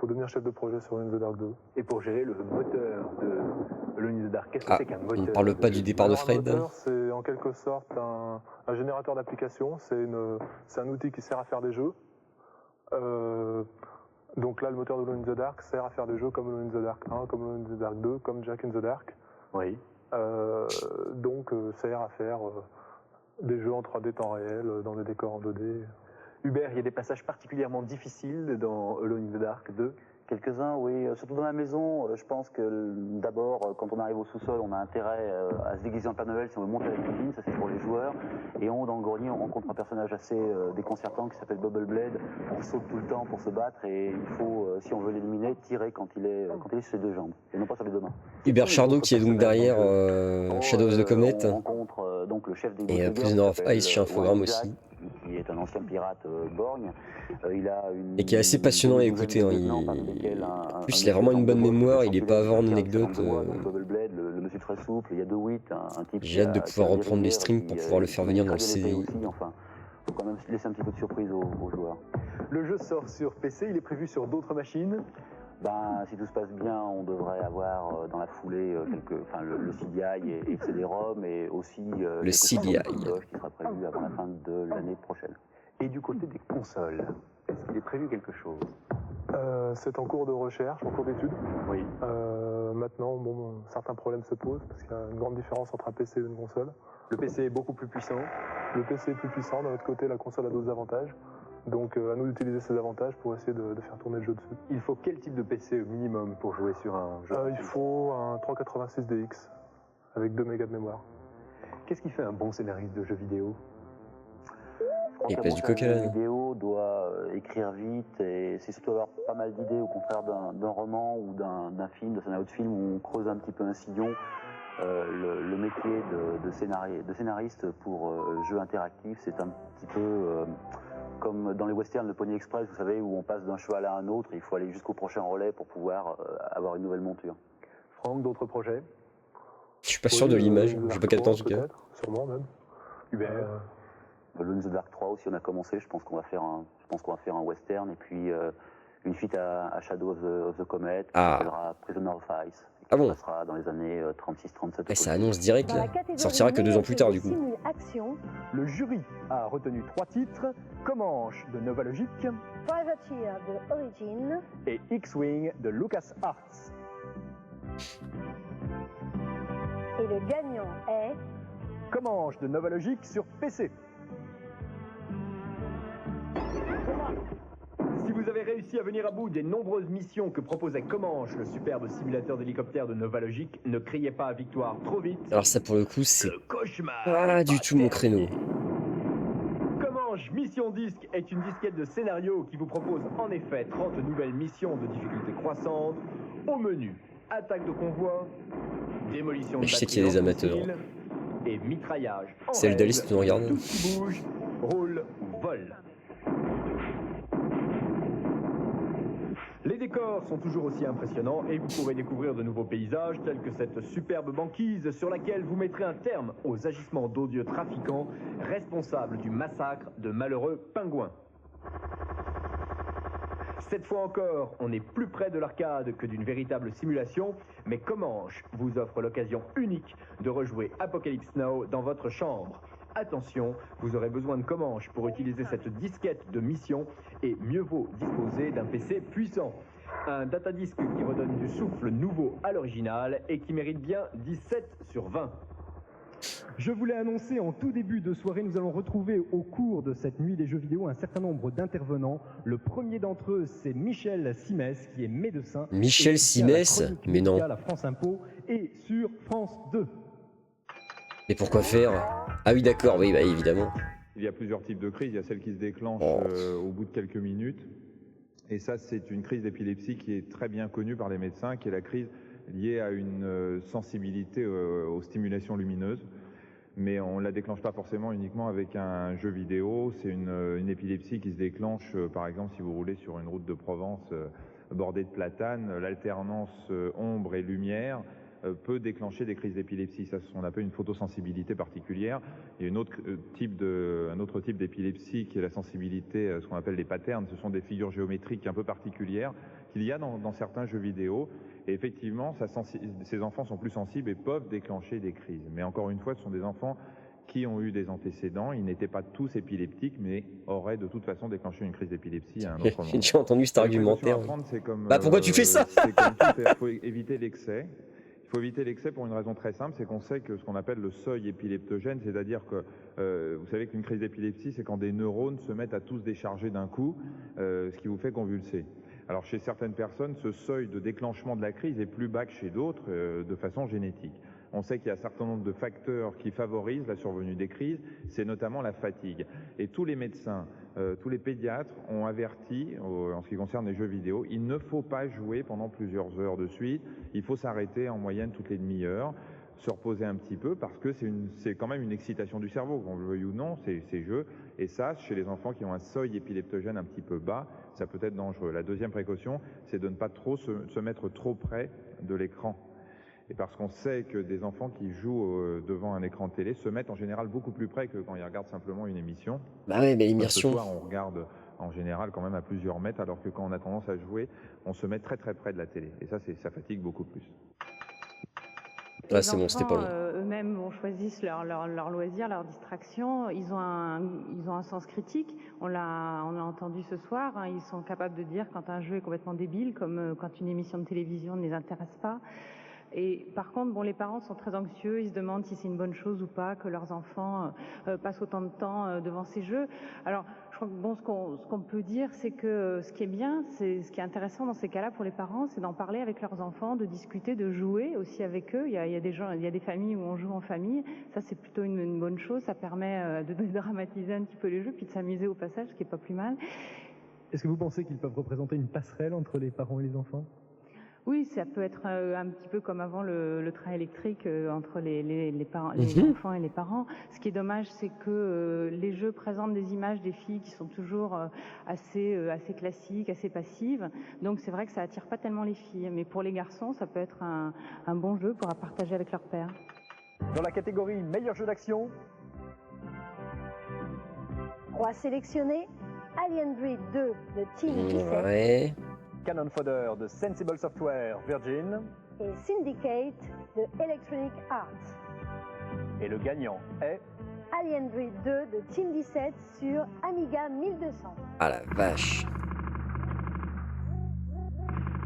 [SPEAKER 9] devenir chef de projet sur Alone in the Dark 2.
[SPEAKER 7] Et pour gérer le moteur de Alone in the Dark, qu'est-ce que
[SPEAKER 2] Ah,
[SPEAKER 7] c'est qu'un
[SPEAKER 2] on
[SPEAKER 7] moteur?
[SPEAKER 2] ne parle pas du départ de
[SPEAKER 9] Alors, un
[SPEAKER 2] Fred.
[SPEAKER 9] moteur, c'est en quelque sorte un générateur d'applications. C'est un outil qui sert à faire des jeux. Donc là, le moteur de Alone in the Dark sert à faire des jeux comme Alone in the Dark 1, comme Alone in the Dark 2, comme Jack in the Dark.
[SPEAKER 6] Oui.
[SPEAKER 9] Donc ça ira à faire des jeux en 3D temps réel, dans des décors en 2D.
[SPEAKER 6] Hubert, il y a des passages particulièrement difficiles dans Alone in the Dark 2.
[SPEAKER 8] Quelques-uns, oui. Surtout dans la maison, je pense que d'abord, quand on arrive au sous-sol, on a intérêt à se déguiser en Père Noël si on veut monter la cuisine, ça c'est pour les joueurs. Et en haut dans le grenier, on rencontre un personnage assez déconcertant qui s'appelle Bubble Blade, qui saute tout le temps pour se battre et il faut, si on veut l'éliminer, tirer quand il est sur ses deux jambes et non pas sur les deux mains.
[SPEAKER 2] Hubert Chardot qui est donc derrière Shadow of the Comet.
[SPEAKER 8] On rencontre donc le chef des
[SPEAKER 2] Et
[SPEAKER 8] Bootleggers,
[SPEAKER 2] Prisoner of
[SPEAKER 8] qui s'appelle
[SPEAKER 2] Ice chez Infogrames
[SPEAKER 8] Jack,
[SPEAKER 2] aussi.
[SPEAKER 8] qui est un ancien pirate borgne. Il a une,
[SPEAKER 2] Et qui est assez passionnant à écouter. Hein. En plus, il a vraiment une bonne mémoire, il est pas avant en anecdote.
[SPEAKER 8] Le monsieur très souple, il y a De Witt, un type.
[SPEAKER 2] J'ai hâte de pouvoir reprendre les streams pour pouvoir le faire venir dans le CDI.
[SPEAKER 8] Enfin, faut quand même laisser un petit peu de surprise aux joueurs.
[SPEAKER 6] Le jeu sort sur PC, il est prévu sur d'autres machines.
[SPEAKER 8] Ben, si tout se passe bien, on devrait avoir dans la foulée le CDI et le CD-ROM et aussi
[SPEAKER 2] le CDI
[SPEAKER 8] qui sera prévu avant la fin de l'année prochaine.
[SPEAKER 6] Et du côté des consoles, est-ce qu'il est prévu quelque chose?
[SPEAKER 9] C'est en cours de recherche, en cours d'étude.
[SPEAKER 6] Oui.
[SPEAKER 9] Maintenant, certains problèmes se posent parce qu'il y a une grande différence entre un PC et une console.
[SPEAKER 6] Le PC est beaucoup plus puissant.
[SPEAKER 9] Le PC est plus puissant, d'un autre côté, la console a d'autres avantages. Donc à nous d'utiliser ces avantages pour essayer de faire tourner le jeu dessus.
[SPEAKER 6] Il faut quel type de PC au minimum pour jouer sur un jeu?
[SPEAKER 9] Il faut un 386 DX avec 2 mégas de mémoire.
[SPEAKER 6] Qu'est-ce qui fait un bon scénariste de jeu vidéo?
[SPEAKER 2] Il passe du coq à l'âne.
[SPEAKER 8] Vidéo doit écrire vite et c'est surtout avoir pas mal d'idées, au contraire d'un roman ou d'un film, de scénario de film où on creuse un petit peu un sillon. Le métier de scénariste pour jeu interactif, c'est un petit peu comme dans les westerns de Pony Express, vous savez, où on passe d'un cheval à un autre, et il faut aller jusqu'au prochain relais pour pouvoir avoir une nouvelle monture.
[SPEAKER 6] Franck, d'autres projets?
[SPEAKER 2] Je suis pas sûr de l'image, je pas capté en tout cas.
[SPEAKER 9] Sûrement même.
[SPEAKER 6] Hubert.
[SPEAKER 8] Alone in the Dark 3 aussi, on a commencé, je pense qu'on va faire un western, et puis une suite à Shadow of the Comet, qui s'appellera Prisoner of Ice.
[SPEAKER 2] Ah bon?
[SPEAKER 8] Ça sera dans les années 36-37.
[SPEAKER 2] Et ça annonce direct là. Il sortira que 2 ans plus tard du coup.
[SPEAKER 3] Action,
[SPEAKER 6] le jury a retenu 3 titres, Comanche de Nova Logic,
[SPEAKER 3] Privateer de Origin
[SPEAKER 6] et X-Wing de LucasArts.
[SPEAKER 3] et le gagnant est
[SPEAKER 6] Comanche de Nova Logic sur PC. Si vous avez réussi à venir à bout des nombreuses missions que proposait Comanche, le superbe simulateur d'hélicoptère de Nova Logic, ne criez pas victoire trop vite.
[SPEAKER 2] Alors ça pour le coup c'est
[SPEAKER 6] Le cauchemar
[SPEAKER 2] pas du tout mon créneau.
[SPEAKER 6] Comanche Mission Disque est une disquette de scénario qui vous propose en effet 30 nouvelles missions de difficulté croissante. Au menu, attaque de convoi, démolition de
[SPEAKER 2] Je sais qu'il y a des amateurs.
[SPEAKER 6] et mitraillage.
[SPEAKER 2] C'est le Dalis qui nous regarde.
[SPEAKER 6] Tout ce qui bouge, roule ou vole. Les décors sont toujours aussi impressionnants et vous pourrez découvrir de nouveaux paysages tels que cette superbe banquise sur laquelle vous mettrez un terme aux agissements d'odieux trafiquants responsables du massacre de malheureux pingouins. Cette fois encore, on est plus près de l'arcade que d'une véritable simulation, mais Comanche vous offre l'occasion unique de rejouer Apocalypse Now dans votre chambre. Attention, vous aurez besoin de Comanche pour utiliser cette disquette de mission et mieux vaut disposer d'un PC puissant. Un datadisque qui redonne du souffle nouveau à l'original et qui mérite bien 17 sur 20.
[SPEAKER 4] Je voulais annoncer en tout début de soirée, nous allons retrouver au cours de cette nuit des jeux vidéo un certain nombre d'intervenants. Le premier d'entre eux, c'est Michel Simès, qui est médecin.
[SPEAKER 2] Michel Simès? Mais non.
[SPEAKER 4] À la France Info et sur France 2.
[SPEAKER 2] Mais pourquoi faire? Ah oui d'accord, oui bah évidemment.
[SPEAKER 10] Il y a plusieurs types de crises, il y a celle qui se déclenche au bout de quelques minutes. Et ça c'est une crise d'épilepsie qui est très bien connue par les médecins, qui est la crise liée à une sensibilité aux stimulations lumineuses. Mais on ne la déclenche pas forcément uniquement avec un jeu vidéo. C'est une épilepsie qui se déclenche, par exemple, si vous roulez sur une route de Provence bordée de platanes, l'alternance ombre et lumière peut déclencher des crises d'épilepsie. Ça, on appelle une photosensibilité particulière. Il y a un autre type d'épilepsie qui est la sensibilité, ce qu'on appelle les patterns. Ce sont des figures géométriques un peu particulières qu'il y a dans certains jeux vidéo. Et effectivement, ces enfants sont plus sensibles et peuvent déclencher des crises. Mais encore une fois, ce sont des enfants qui ont eu des antécédents. Ils n'étaient pas tous épileptiques, mais auraient de toute façon déclenché une crise d'épilepsie à un autre moment.
[SPEAKER 2] J'ai déjà entendu cet argumentaire.
[SPEAKER 10] Comme,
[SPEAKER 2] bah pourquoi tu fais ça?
[SPEAKER 10] Il faut éviter l'excès. Il faut éviter l'excès pour une raison très simple, c'est qu'on sait que ce qu'on appelle le seuil épileptogène, c'est-à-dire que vous savez qu'une crise d'épilepsie, c'est quand des neurones se mettent à tous décharger d'un coup, ce qui vous fait convulser. Alors chez certaines personnes, ce seuil de déclenchement de la crise est plus bas que chez d'autres, de façon génétique. On sait qu'il y a un certain nombre de facteurs qui favorisent la survenue des crises, c'est notamment la fatigue. Et tous les médecins, tous les pédiatres ont averti, en ce qui concerne les jeux vidéo, il ne faut pas jouer pendant plusieurs heures de suite, il faut s'arrêter en moyenne toutes les demi-heures, se reposer un petit peu, parce que c'est quand même une excitation du cerveau, qu'on le veuille ou non, ces jeux. Et ça, chez les enfants qui ont un seuil épileptogène un petit peu bas, ça peut être dangereux. La deuxième précaution, c'est de ne pas trop se mettre trop près de l'écran. Et parce qu'on sait que des enfants qui jouent devant un écran de télé se mettent en général beaucoup plus près que quand ils regardent simplement une émission.
[SPEAKER 2] Bah ouais, mais
[SPEAKER 10] Ce
[SPEAKER 2] l'immersion.
[SPEAKER 10] soir, on regarde en général quand même à plusieurs mètres, alors que quand on a tendance à jouer, on se met très très près de la télé. Et ça fatigue beaucoup plus.
[SPEAKER 2] Ouais, c'est bon, c'était pas long.
[SPEAKER 11] Eux-mêmes choisissent leur loisir, leur distraction. Ils ont un sens critique. On l'a entendu ce soir. Hein, ils sont capables de dire quand un jeu est complètement débile, comme quand une émission de télévision ne les intéresse pas. Et par contre, les parents sont très anxieux, ils se demandent si c'est une bonne chose ou pas que leurs enfants passent autant de temps devant ces jeux. Alors, je crois que ce qu'on peut dire, c'est que ce qui est bien, ce qui est intéressant dans ces cas-là pour les parents, c'est d'en parler avec leurs enfants, de discuter, de jouer aussi avec eux. Il y a des familles où on joue en famille. Ça, c'est plutôt une bonne chose. Ça permet de dramatiser un petit peu les jeux, puis de s'amuser au passage, ce qui est pas plus mal.
[SPEAKER 4] Est-ce que vous pensez qu'ils peuvent représenter une passerelle entre les parents et les enfants ?
[SPEAKER 11] Oui, ça peut être un petit peu comme avant le train électrique entre les enfants et les parents. Ce qui est dommage, c'est que les jeux présentent des images des filles qui sont toujours assez classiques, assez passives. Donc c'est vrai que ça attire pas tellement les filles. Mais pour les garçons, ça peut être un bon jeu pour partager avec leur père.
[SPEAKER 6] Dans la catégorie meilleur jeu d'action,
[SPEAKER 3] 3 sélectionnés, Alien Breed 2 de Team 17
[SPEAKER 2] Ouais.
[SPEAKER 6] Cannon Fodder de Sensible Software Virgin,
[SPEAKER 3] et Syndicate de Electronic Arts.
[SPEAKER 6] et le gagnant est
[SPEAKER 3] Alien Breed 2 de Team 17 sur Amiga 1200.
[SPEAKER 2] Ah la vache.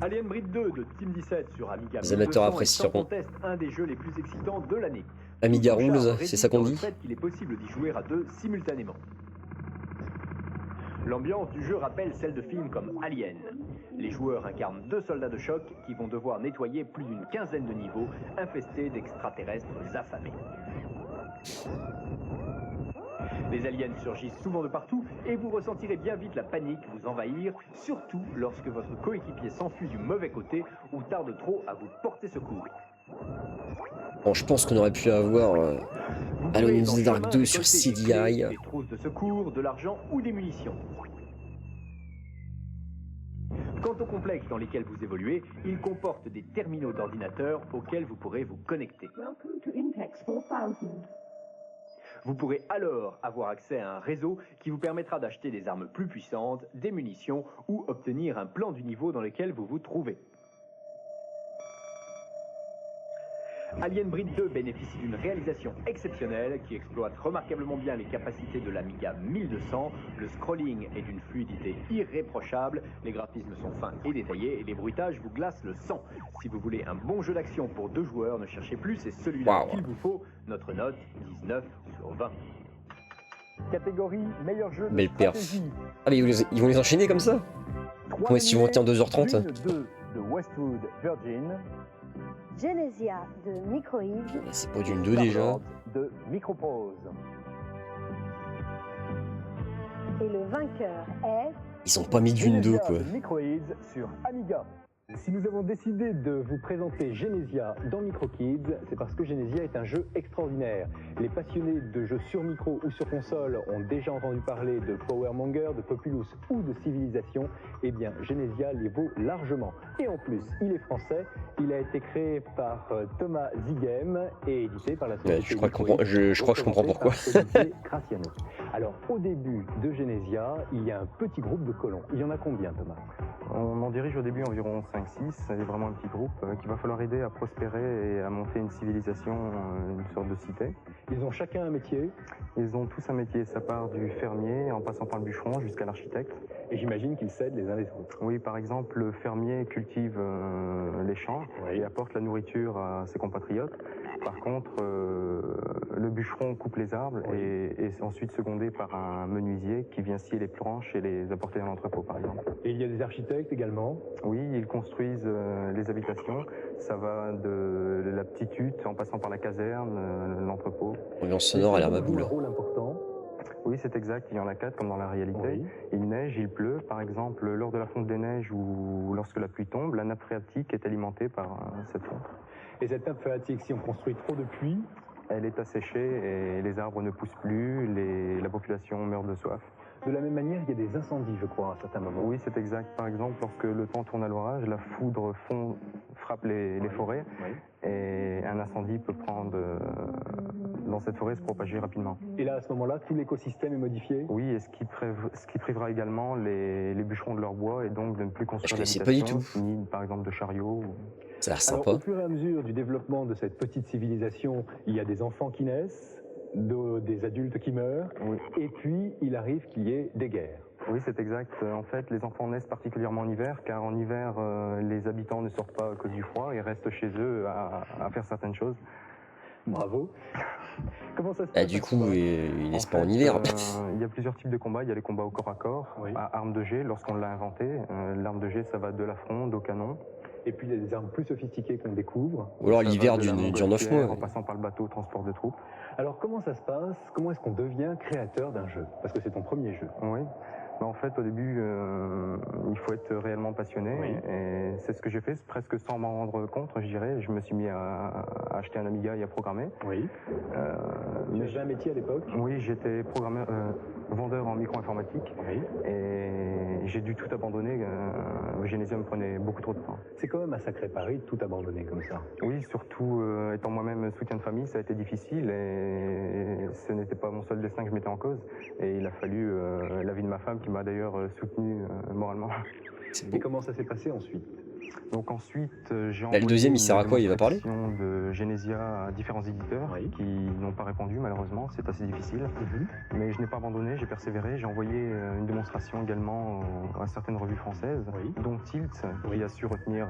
[SPEAKER 6] Alien Breed 2 de Team 17 sur Amiga 1200.
[SPEAKER 2] Les amateurs
[SPEAKER 6] est sans
[SPEAKER 2] apprécieront.
[SPEAKER 6] conteste un des jeux les plus excitants de l'année.
[SPEAKER 2] Amiga
[SPEAKER 6] Tout le charme
[SPEAKER 2] Rules,
[SPEAKER 6] réside
[SPEAKER 2] c'est ça qu'on
[SPEAKER 6] dans le
[SPEAKER 2] dit?
[SPEAKER 6] fait qu'il est possible d'y jouer à deux simultanément. L'ambiance du jeu rappelle celle de films comme Alien. Les joueurs incarnent deux soldats de choc qui vont devoir nettoyer plus d'une quinzaine de niveaux infestés d'extraterrestres affamés. Les aliens surgissent souvent de partout et vous ressentirez bien vite la panique vous envahir, surtout lorsque votre coéquipier s'enfuit du mauvais côté ou tarde trop à vous porter secours.
[SPEAKER 2] Bon, je pense qu'on aurait pu avoir
[SPEAKER 6] Vous
[SPEAKER 2] Alone
[SPEAKER 6] pouvez
[SPEAKER 2] in
[SPEAKER 6] dans
[SPEAKER 2] the
[SPEAKER 6] le
[SPEAKER 2] Dark
[SPEAKER 6] chemin
[SPEAKER 2] 2 sur
[SPEAKER 6] récolter des
[SPEAKER 2] CDI.
[SPEAKER 6] clés, des trousses de secours, de l'argent ou des munitions. Quant aux complexes dans lesquels vous évoluez, ils comportent des terminaux d'ordinateur auxquels vous pourrez vous connecter. Vous pourrez alors avoir accès à un réseau qui vous permettra d'acheter des armes plus puissantes, des munitions ou obtenir un plan du niveau dans lequel vous vous trouvez. Alien Breed 2 bénéficie d'une réalisation exceptionnelle qui exploite remarquablement bien les capacités de l'Amiga 1200. Le scrolling est d'une fluidité irréprochable, les graphismes sont fins et détaillés et les bruitages vous glacent le sang. Si vous voulez un bon jeu d'action pour deux joueurs, ne cherchez plus, c'est celui-là qu'il vous faut. Notre note, 19 sur 20. Catégorie meilleur jeu de
[SPEAKER 2] Belle perf.
[SPEAKER 6] stratégie.
[SPEAKER 2] Ah mais ils vont les enchaîner comme ça? Comment est-ce qu'ils vont tenir 2h30?
[SPEAKER 6] Dune 2 de Westwood Virgin.
[SPEAKER 3] Genesia de Microïd.
[SPEAKER 2] C'est pas Dune 2 déjà.
[SPEAKER 6] Starlord de Microprose.
[SPEAKER 3] Et le vainqueur est
[SPEAKER 2] Ils ont pas mis Dune 2 quoi.
[SPEAKER 6] de Microids sur Amiga.
[SPEAKER 4] Si nous avons décidé de vous présenter Genesia dans MicroKids, c'est parce que Genesia est un jeu extraordinaire. Les passionnés de jeux sur micro ou sur console ont déjà entendu parler de Powermonger, de Populous ou de Civilisation. Eh bien, Genesia les vaut largement. Et en plus, il est français, il a été créé par Thomas Zighem et édité par la société
[SPEAKER 2] Je crois que
[SPEAKER 4] Microïd,
[SPEAKER 2] je crois que je comprends pourquoi.
[SPEAKER 4] représenté par Olivier Graciano. Alors, au début de Genesia, il y a un petit groupe de colons. Il y en a combien, Thomas?
[SPEAKER 12] On en dirige au début environ 5-6, c'est vraiment un petit groupe qu'il va falloir aider à prospérer et à monter une civilisation, une sorte de cité.
[SPEAKER 4] Ils ont chacun un métier.
[SPEAKER 12] Ils ont tous un métier, ça part du fermier en passant par le bûcheron jusqu'à l'architecte.
[SPEAKER 4] Et j'imagine qu'ils s'aident les uns les autres.
[SPEAKER 12] Oui, par exemple, le fermier cultive les champs et apporte la nourriture à ses compatriotes. Par contre, le bûcheron coupe les arbres et est ensuite secondé par un menuisier qui vient scier les planches et les apporter dans l'entrepôt, par exemple.
[SPEAKER 4] Et il y a des architectes également?
[SPEAKER 12] Oui, ils construisent les habitations. Ça va de la petite hutte en passant par la caserne, l'entrepôt.
[SPEAKER 2] L'ambiance sonore a l'air ma boule.
[SPEAKER 4] Un rôle important.
[SPEAKER 12] Oui, c'est exact, il y en a 4 comme dans la réalité. Il neige, il pleut. Par exemple, lors de la fonte des neiges ou lorsque la pluie tombe, la nappe phréatique est alimentée par cette fonte.
[SPEAKER 4] Et cette nappe phréatique, si on construit trop de pluie,
[SPEAKER 12] elle est asséchée et les arbres ne poussent plus, la population meurt de soif.
[SPEAKER 4] De la même manière, il y a des incendies, je crois, à certains moments.
[SPEAKER 12] Oui, c'est exact. Par exemple, lorsque le temps tourne à l'orage, la foudre frappe les forêts et un incendie peut prendre dans cette forêt se propager rapidement.
[SPEAKER 4] Et là, à ce moment-là, tout l'écosystème est modifié?
[SPEAKER 12] Oui, et ce qui privera également les bûcherons de leur bois et donc de ne plus construire
[SPEAKER 2] d'habitation,
[SPEAKER 12] ni par exemple de chariots.
[SPEAKER 2] Ça a l'air sympa.
[SPEAKER 4] Alors, au fur et à mesure du développement de cette petite civilisation, il y a des enfants qui naissent, des adultes qui meurent, et puis il arrive qu'il y ait des guerres.
[SPEAKER 12] Oui, c'est exact. En fait, les enfants naissent particulièrement en hiver, car en hiver, les habitants ne sortent pas à cause du froid et restent chez eux à faire certaines choses.
[SPEAKER 4] Bravo. Comment ça se passe?
[SPEAKER 2] Du coup, il n'est pas en hiver.
[SPEAKER 12] Il y a plusieurs types de combats. Il y a les combats au corps à corps, à armes de jet, lorsqu'on l'a inventé. L'arme de jet, ça va de la fronde au canon.
[SPEAKER 4] Et puis il y a des armes plus sophistiquées qu'on découvre.
[SPEAKER 2] Ou alors l'hiver dure 9 mois.
[SPEAKER 12] En passant par le bateau, transport de troupes.
[SPEAKER 4] Alors comment ça se passe? Comment est-ce qu'on devient créateur d'un jeu? Parce que c'est ton premier jeu.
[SPEAKER 12] Oui. En fait, au début, il faut être réellement passionné. Et c'est ce que j'ai fait, presque sans m'en rendre compte, je dirais. Je me suis mis à acheter un Amiga et à programmer.
[SPEAKER 4] Oui. Tu avais un métier à l'époque?
[SPEAKER 12] Oui, j'étais vendeur en micro-informatique.
[SPEAKER 4] Oui.
[SPEAKER 12] Et j'ai dû tout abandonner. Genesia me prenait beaucoup trop de temps.
[SPEAKER 4] C'est quand même un sacré pari de tout abandonner comme ça.
[SPEAKER 12] Oui, surtout étant moi-même soutien de famille, ça a été difficile. Et ce n'était pas mon seul destin que je mettais en cause. Et il a fallu l'avis de ma femme qui m'a d'ailleurs soutenu moralement.
[SPEAKER 4] Et comment ça s'est passé ensuite?
[SPEAKER 12] Donc ensuite, j'ai
[SPEAKER 2] le deuxième, il sert à quoi? Il va parler?
[SPEAKER 12] de Genesia à différents éditeurs qui n'ont pas répondu malheureusement, c'est assez difficile. Mais je n'ai pas abandonné, j'ai persévéré, j'ai envoyé une démonstration également à certaines revues françaises, dont Tilt, qui a su retenir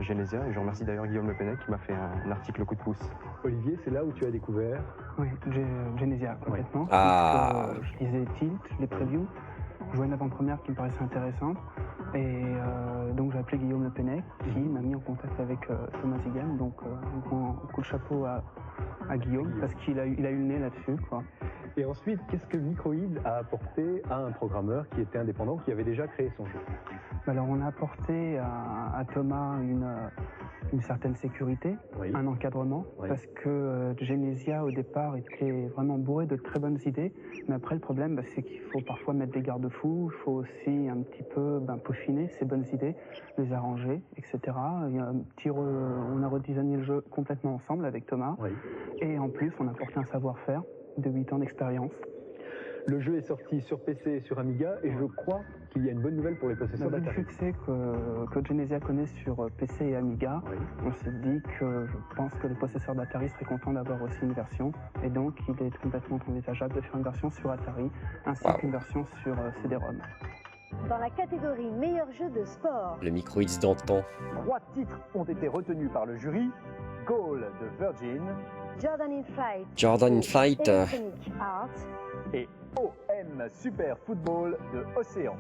[SPEAKER 12] Genesia. Et je remercie d'ailleurs Guillaume Le Pennec qui m'a fait un article coup de pouce.
[SPEAKER 4] Olivier, c'est là où tu as découvert?
[SPEAKER 13] Oui, Genesia complètement.
[SPEAKER 2] Ah.
[SPEAKER 13] Donc, je lisais Tilt, les previews. Je vois une avant-première qui me paraissait intéressante et donc j'ai appelé Guillaume Le Pennec qui m'a mis en contact avec Thomas Zigam, donc un grand coup de chapeau à Guillaume parce qu'il a eu le nez là-dessus, quoi.
[SPEAKER 4] Et ensuite, qu'est-ce que Microïd a apporté à un programmeur qui était indépendant, qui avait déjà créé son jeu?
[SPEAKER 13] Alors on a apporté à Thomas une certaine sécurité, un encadrement, parce que Genesia au départ était vraiment bourré de très bonnes idées, mais après le problème c'est qu'il faut parfois mettre des garde-fous, il faut aussi un petit peu peaufiner ces bonnes idées, les arranger, etc. Il y a on a redesigné le jeu complètement ensemble avec Thomas, et en plus on a apporté un savoir-faire de 8 ans d'expérience.
[SPEAKER 4] Le jeu est sorti sur PC et sur Amiga, et je crois qu'il y a une bonne nouvelle pour les possesseurs
[SPEAKER 13] d'Atari.
[SPEAKER 4] d'Atari.
[SPEAKER 13] Le succès que Genesia connaît sur PC et Amiga, on s'est dit que je pense que les possesseurs d'Atari seraient contents d'avoir aussi une version, et donc il est complètement envisageable de faire une version sur Atari, ainsi qu'une version sur CD-ROM.
[SPEAKER 3] Dans la catégorie meilleur jeu de sport,
[SPEAKER 2] Le Microïds d'antan.
[SPEAKER 7] 3 titres ont été retenus par le jury. Goal de Virgin,
[SPEAKER 3] Jordan in Flight,
[SPEAKER 2] Jordan in Flight.
[SPEAKER 3] Electronic Arts
[SPEAKER 7] et OM Super Football de Océan.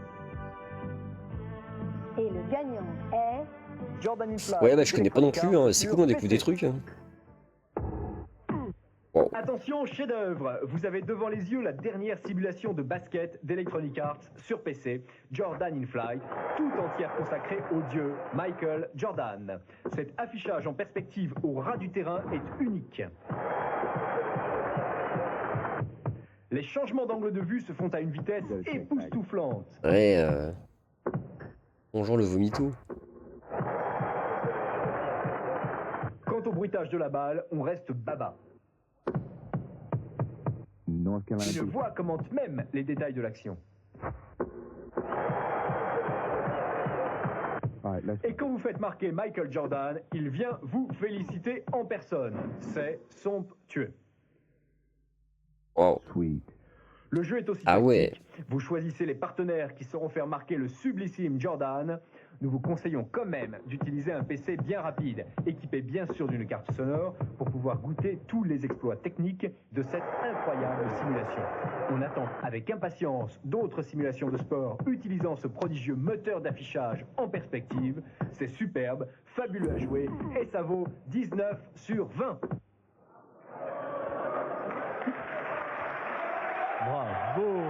[SPEAKER 3] Et le gagnant est
[SPEAKER 7] Jordan in Flight.
[SPEAKER 2] Ouais, je connais pas non plus, hein. C'est cool on découvre des trucs. Wow.
[SPEAKER 6] Attention, chef-d'œuvre. Vous avez devant les yeux la dernière simulation de basket d'Electronic Arts sur PC, Jordan in Flight, tout entière consacrée au dieu Michael Jordan. Cet affichage en perspective au ras du terrain est unique. Les changements d'angle de vue se font à une vitesse époustouflante.
[SPEAKER 2] Ouais, bonjour le vomito.
[SPEAKER 6] Quant au bruitage de la balle, on reste baba. Une voix commente même les détails de l'action. Et quand vous faites marquer Michael Jordan, il vient vous féliciter en personne. C'est somptueux.
[SPEAKER 2] Wow.
[SPEAKER 6] Le jeu est aussi
[SPEAKER 2] Ah ouais.
[SPEAKER 6] tactique. Vous choisissez les partenaires qui sauront faire marquer le sublissime Jordan. Nous vous conseillons quand même d'utiliser un PC bien rapide, équipé bien sûr d'une carte sonore, pour pouvoir goûter tous les exploits techniques de cette incroyable simulation. On attend avec impatience d'autres simulations de sport utilisant ce prodigieux moteur d'affichage en perspective. C'est superbe, fabuleux à jouer, et ça vaut 19 sur 20.
[SPEAKER 4] Bravo.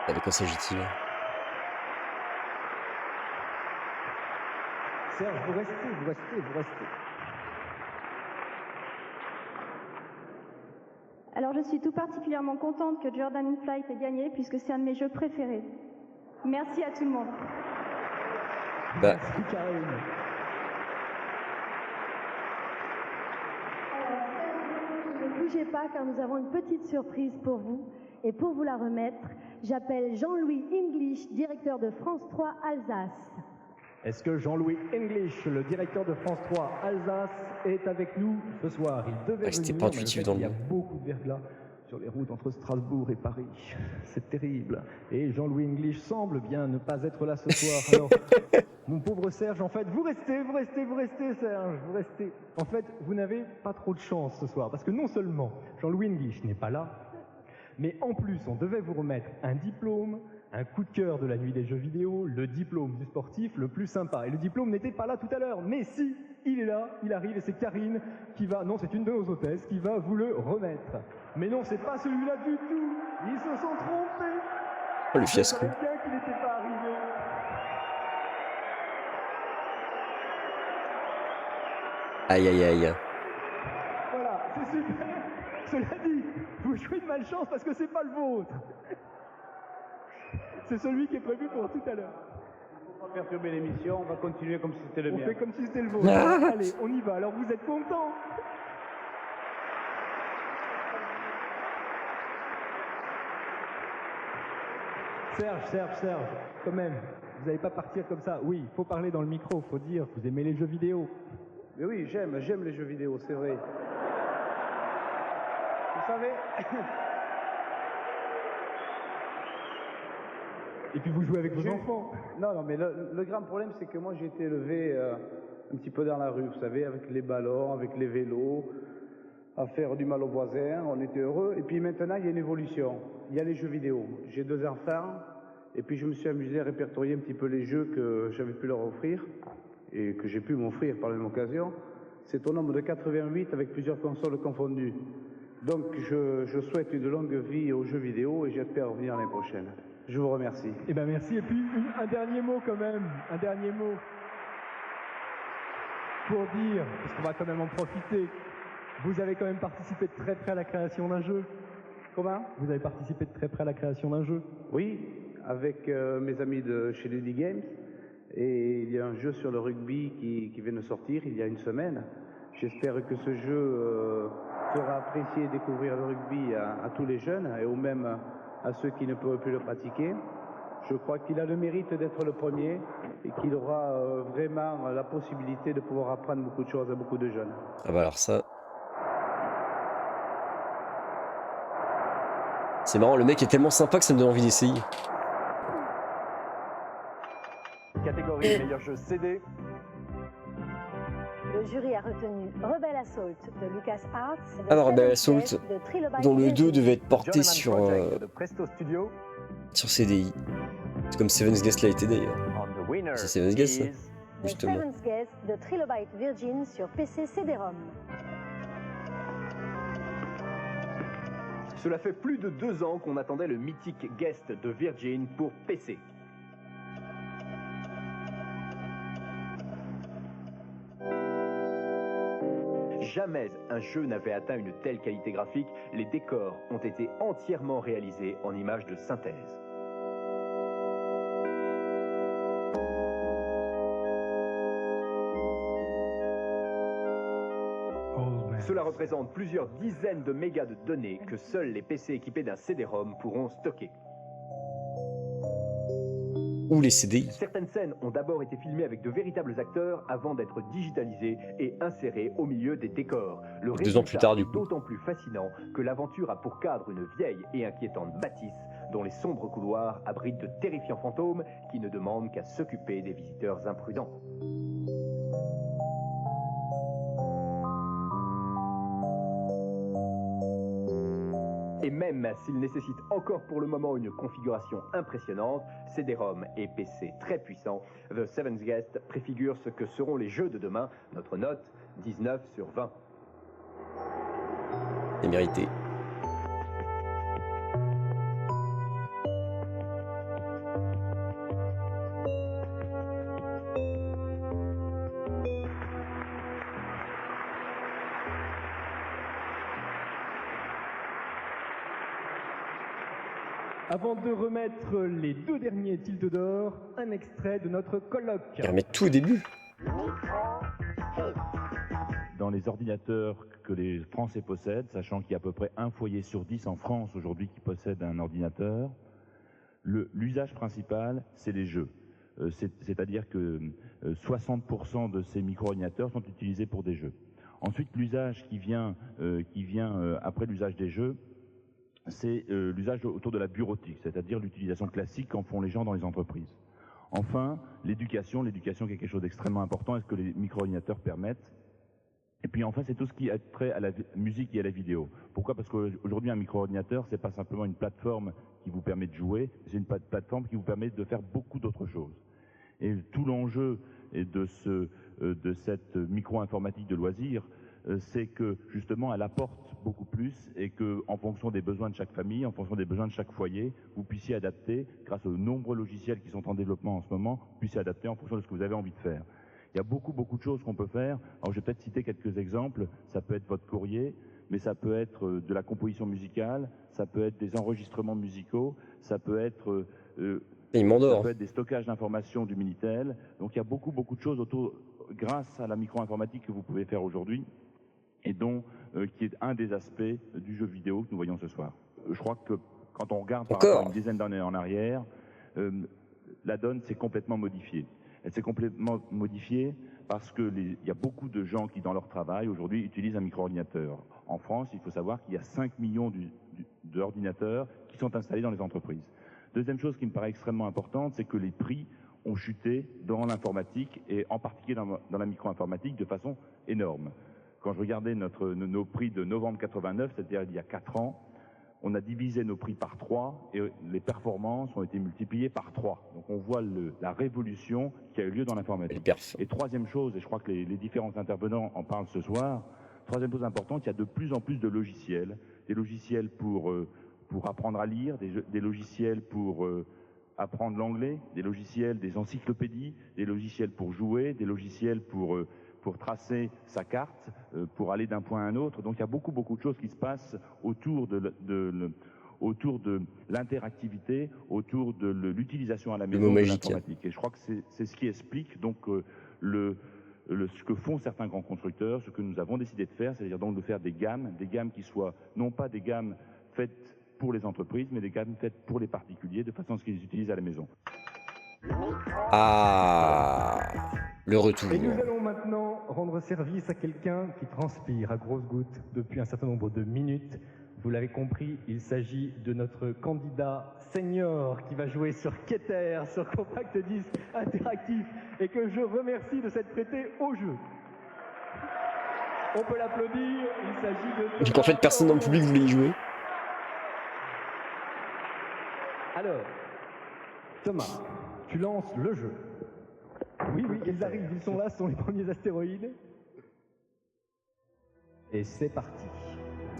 [SPEAKER 2] De quoi s'agit-il?
[SPEAKER 4] Serge, vous restez.
[SPEAKER 5] Alors je suis tout particulièrement contente que Jordan in Flight ait gagné puisque c'est un de mes jeux préférés. Merci à tout le monde.
[SPEAKER 2] Bah.
[SPEAKER 4] Merci Karine.
[SPEAKER 3] Ne bougez pas car nous avons une petite surprise pour vous. Et pour vous la remettre, j'appelle Jean-Louis English, directeur de France 3 Alsace.
[SPEAKER 4] Est-ce que Jean-Louis English, le directeur de France 3 Alsace, est avec nous ce soir? Il devait
[SPEAKER 2] c'était
[SPEAKER 4] venir,
[SPEAKER 2] pas
[SPEAKER 4] mais
[SPEAKER 2] intuitif
[SPEAKER 4] le fait
[SPEAKER 2] dans le
[SPEAKER 4] qu'il y a
[SPEAKER 2] nom.
[SPEAKER 4] beaucoup de verglas sur les routes entre Strasbourg et Paris. C'est terrible. Et Jean-Louis English semble bien ne pas être là ce soir. Alors, mon pauvre Serge, en fait, vous restez, Serge, vous restez. En fait, vous n'avez pas trop de chance ce soir, parce que non seulement Jean-Louis English n'est pas là, mais en plus, on devait vous remettre un diplôme, un coup de cœur de la nuit des jeux vidéo, le diplôme du sportif le plus sympa. Et le diplôme n'était pas là tout à l'heure, mais si, il est là, il arrive, et c'est Karine qui va, non, c'est une de nos hôtesses, qui va vous le remettre. Mais non, c'est pas celui-là du tout, ils se sont trompés.
[SPEAKER 2] Oh, le fiasco.
[SPEAKER 4] C'est quelqu'un qui n'était pas arrivé.
[SPEAKER 2] Aïe aïe aïe.
[SPEAKER 4] Voilà, c'est super. Cela dit, vous jouez de malchance parce que c'est pas le vôtre. C'est celui qui est prévu pour tout à l'heure.
[SPEAKER 14] On va perturber l'émission, on va continuer comme si c'était le mien.
[SPEAKER 4] On fait comme si c'était le vôtre. Allez, on y va. Alors vous êtes contents? Serge, quand même, vous n'allez pas partir comme ça. Oui, il faut parler dans le micro, il faut dire que vous aimez les jeux vidéo.
[SPEAKER 14] Mais oui, j'aime les jeux vidéo, c'est vrai. Vous savez...
[SPEAKER 4] Et puis vous jouez avec vos enfants.
[SPEAKER 14] Non, mais le grand problème, c'est que moi, j'ai été élevé un petit peu dans la rue, vous savez, avec les ballons, avec les vélos, à faire du mal aux voisins, on était heureux. Et puis maintenant, il y a une évolution. Il y a les jeux vidéo. J'ai 2 enfants, et puis je me suis amusé à répertorier un petit peu les jeux que j'avais pu leur offrir, et que j'ai pu m'offrir par la même occasion. C'est au nombre de 88 avec plusieurs consoles confondues. Donc je souhaite une longue vie aux jeux vidéo et j'espère revenir l'année prochaine. Je vous remercie.
[SPEAKER 4] Eh bien merci. Et puis un dernier mot quand même, un dernier mot pour dire, parce qu'on va quand même en profiter, vous avez quand même participé de très près à la création d'un jeu.
[SPEAKER 14] Comment?
[SPEAKER 4] Vous avez participé de très près à la création d'un jeu.
[SPEAKER 14] Oui, avec mes amis de chez Lady Games. Et il y a un jeu sur le rugby qui vient de sortir il y a une semaine. J'espère que ce jeu fera apprécier et découvrir le rugby à tous les jeunes et ou même à ceux qui ne peuvent plus le pratiquer. Je crois qu'il a le mérite d'être le premier et qu'il aura vraiment la possibilité de pouvoir apprendre beaucoup de choses à beaucoup de jeunes.
[SPEAKER 2] Ah bah alors ça... C'est marrant, le mec est tellement sympa que ça me donne envie d'essayer.
[SPEAKER 7] Catégorie meilleur jeu CD.
[SPEAKER 3] Le jury a retenu Rebel Assault de LucasArts.
[SPEAKER 2] Alors Rebel Assault, dont le 2 devait être porté sur CDI. C'est comme Seven's Guest l'a été d'ailleurs. C'est Seven's Guest ça, justement.
[SPEAKER 3] Seven's Guest de Trilobyte Virgin sur PC CD-ROM.
[SPEAKER 6] Cela fait plus de 2 ans qu'on attendait le mythique Guest de Virgin pour PC. Jamais un jeu n'avait atteint une telle qualité graphique. Les décors ont été entièrement réalisés en images de synthèse. Cela représente plusieurs dizaines de mégas de données que seuls les PC équipés d'un CD-ROM pourront stocker.
[SPEAKER 2] ou les CDI.
[SPEAKER 6] Certaines scènes ont d'abord été filmées avec de véritables acteurs avant d'être digitalisées et insérées au milieu des décors. Le
[SPEAKER 2] 2 ans plus tard, du
[SPEAKER 6] est
[SPEAKER 2] coup.
[SPEAKER 6] d'autant plus fascinant que l'aventure a pour cadre une vieille et inquiétante bâtisse dont les sombres couloirs abritent de terrifiants fantômes qui ne demandent qu'à s'occuper des visiteurs imprudents. Et même s'il nécessite encore pour le moment une configuration impressionnante, CD-ROM et PC très puissants, The Seventh Guest préfigure ce que seront les jeux de demain. Notre note, 19 sur 20.
[SPEAKER 2] C'est mérité.
[SPEAKER 4] Avant de remettre les 2 derniers tildes d'or, un extrait de notre colloque.
[SPEAKER 2] Il remet tout au début.
[SPEAKER 15] Dans les ordinateurs que les Français possèdent, sachant qu'il y a à peu près 1 foyer sur 10 en France aujourd'hui qui possède un ordinateur, l'usage principal, c'est les jeux. C'est-à-dire que 60% de ces micro-ordinateurs sont utilisés pour des jeux. Ensuite, l'usage qui vient après l'usage des jeux, c'est l'usage autour de la bureautique, c'est-à-dire l'utilisation classique qu'en font les gens dans les entreprises. Enfin, l'éducation qui est quelque chose d'extrêmement important, est-ce que les micro-ordinateurs permettent. Et puis enfin, c'est tout ce qui a trait à la musique et à la vidéo. Pourquoi? Parce qu'aujourd'hui, un micro-ordinateur, c'est pas simplement une plateforme qui vous permet de jouer, c'est une plateforme qui vous permet de faire beaucoup d'autres choses. Et tout l'enjeu de cette micro-informatique de loisirs, c'est que justement elle apporte beaucoup plus et que en fonction des besoins de chaque famille, en fonction des besoins de chaque foyer, vous puissiez adapter, grâce aux nombreux logiciels qui sont en développement en ce moment, vous puissiez adapter en fonction de ce que vous avez envie de faire. Il y a beaucoup de choses qu'on peut faire. Alors je vais peut-être citer quelques exemples. Ça peut être votre courrier, mais ça peut être de la composition musicale, ça peut être des enregistrements musicaux, ça peut être des stockages d'informations du Minitel. Donc il y a beaucoup de choses autour, grâce à la micro-informatique que vous pouvez faire aujourd'hui, et qui est un des aspects du jeu vidéo que nous voyons ce soir. Je crois que quand on regarde par rapport à une dizaine d'années en arrière, la donne s'est complètement modifiée. Elle s'est complètement modifiée parce qu'il y a beaucoup de gens qui, dans leur travail, aujourd'hui, utilisent un micro-ordinateur. En France, il faut savoir qu'il y a 5 millions d'ordinateurs qui sont installés dans les entreprises. Deuxième chose qui me paraît extrêmement importante, c'est que les prix ont chuté dans l'informatique et en particulier dans la micro-informatique de façon énorme. Quand je regardais nos prix de novembre 89, c'est-à-dire il y a 4 ans, on a divisé nos prix par 3 et les performances ont été multipliées par 3. Donc on voit la révolution qui a eu lieu dans l'informatique. Et troisième chose, et je crois que les différents intervenants en parlent ce soir, troisième chose importante, il y a de plus en plus de logiciels. Des logiciels pour apprendre à lire, des logiciels pour apprendre l'anglais, des logiciels, des encyclopédies, des logiciels pour jouer, des logiciels pour tracer sa carte, pour aller d'un point à un autre. Donc il y a beaucoup de choses qui se passent autour de l'interactivité, autour de l'utilisation à la maison de l'informatique. Et je crois que c'est ce qui explique donc ce que font certains grands constructeurs, ce que nous avons décidé de faire, c'est-à-dire donc de faire des gammes qui soient non pas des gammes faites pour les entreprises, mais des gammes faites pour les particuliers, de façon à ce qu'ils les utilisent à la maison.
[SPEAKER 2] Ah, le retour.
[SPEAKER 4] Et nous allons maintenant rendre service à quelqu'un qui transpire à grosses gouttes depuis un certain nombre de minutes. Vous l'avez compris, il s'agit de notre candidat senior qui va jouer sur Keter, sur Compact Disc Interactif, et que je remercie de s'être prêté au jeu. On peut l'applaudir, il s'agit de...
[SPEAKER 2] Donc en fait, personne dans le public voulait y jouer.
[SPEAKER 4] Alors, Thomas, tu lances le jeu. Oui, ils arrivent, ils sont là, ce sont les premiers astéroïdes. Et c'est parti.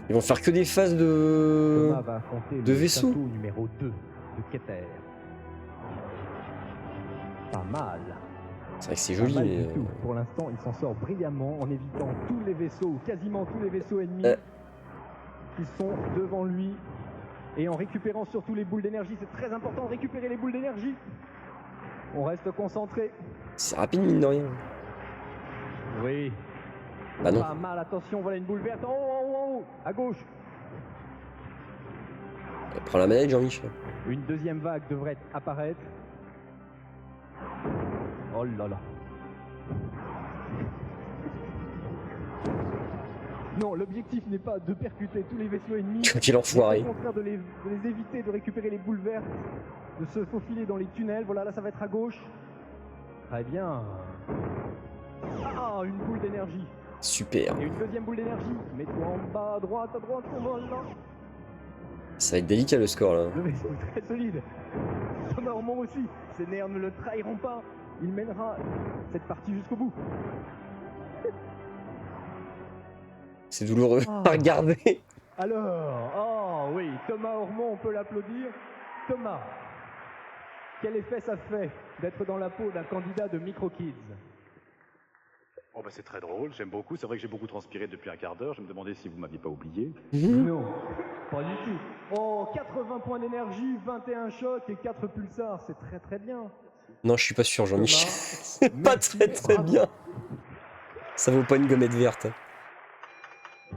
[SPEAKER 2] Ils vont faire que des phases de vaisseaux.
[SPEAKER 4] Château numéro 2 de Keter. Pas mal.
[SPEAKER 2] C'est vrai que c'est joli, mais...
[SPEAKER 4] Pour l'instant, il s'en sort brillamment en évitant tous les vaisseaux, ou quasiment tous les vaisseaux ennemis qui sont devant lui. Et en récupérant surtout les boules d'énergie. C'est très important de récupérer les boules d'énergie. On reste concentré.
[SPEAKER 2] C'est rapide, mine de rien.
[SPEAKER 4] Oui.
[SPEAKER 2] Bah non.
[SPEAKER 4] Pas mal, attention, voilà une boule verte en haut, à gauche.
[SPEAKER 2] Prends la manette, Jean-Michel.
[SPEAKER 4] Une deuxième vague devrait apparaître. Oh là là. Non, l'objectif n'est pas de percuter tous les vaisseaux ennemis.
[SPEAKER 2] Quel enfoiré.
[SPEAKER 4] Mais au contraire de les éviter, de récupérer les boules vertes, de se faufiler dans les tunnels. Voilà, là ça va être à gauche. Très bien. Ah, une boule d'énergie.
[SPEAKER 2] Super.
[SPEAKER 4] Et une deuxième boule d'énergie. Mets-toi en bas, à droite, on vole là.
[SPEAKER 2] Ça va être délicat le score là.
[SPEAKER 4] Le vaisseau est très solide. Thomas Ormond aussi. Ses nerfs ne le trahiront pas. Il mènera cette partie jusqu'au bout.
[SPEAKER 2] C'est douloureux à regarder.
[SPEAKER 4] Alors, oh oui, Thomas Ormond, on peut l'applaudir. Thomas, quel effet ça fait d'être dans la peau d'un candidat de MicroKids?
[SPEAKER 16] Oh bah c'est très drôle, j'aime beaucoup. C'est vrai que j'ai beaucoup transpiré depuis un quart d'heure. Je me demandais si vous m'aviez pas oublié.
[SPEAKER 4] Non, pas du tout. Oh, 80 points d'énergie, 21 chocs et 4 pulsars, c'est très très bien.
[SPEAKER 2] Non, je suis pas sûr, Jean-Michel. C'est pas très très bien. Ça vaut pas une gommette verte.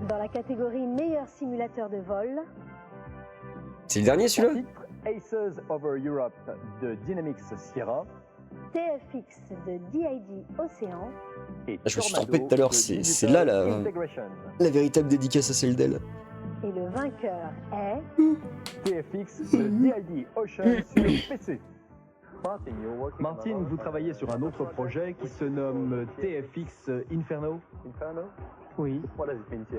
[SPEAKER 3] Dans la catégorie meilleur simulateur de vol,
[SPEAKER 2] C'est le dernier celui-là?
[SPEAKER 6] Aces Over Europe de Dynamics Sierra.
[SPEAKER 3] TFX de DID Océan,
[SPEAKER 6] Et
[SPEAKER 2] Je me suis
[SPEAKER 6] Tornado
[SPEAKER 2] trompé tout à l'heure,
[SPEAKER 6] de
[SPEAKER 2] c'est
[SPEAKER 6] Digital
[SPEAKER 2] là la
[SPEAKER 6] Integration.
[SPEAKER 2] véritable dédicace à Celdel.
[SPEAKER 3] et le vainqueur est
[SPEAKER 6] TFX de DID Ocean sur PC. Martin, vous travaillez sur un autre projet qui se nomme TFX Inferno.
[SPEAKER 13] Oui.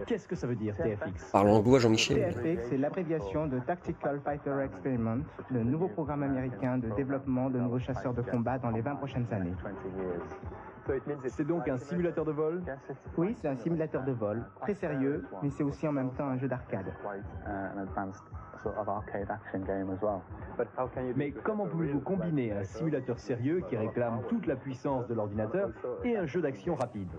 [SPEAKER 6] Qu'est-ce que ça veut dire TFX?
[SPEAKER 2] Parle anglais, Jean-Michel.
[SPEAKER 13] TFX, c'est l'abréviation de Tactical Fighter Experiment, le nouveau programme américain de développement de nouveaux chasseurs de combat dans les 20 prochaines années.
[SPEAKER 6] C'est donc un simulateur de vol?
[SPEAKER 13] Oui, c'est un simulateur de vol, très sérieux, mais c'est aussi en même temps un jeu d'arcade.
[SPEAKER 6] Mais comment pouvez-vous combiner un simulateur sérieux qui réclame toute la puissance de l'ordinateur et un jeu d'action rapide?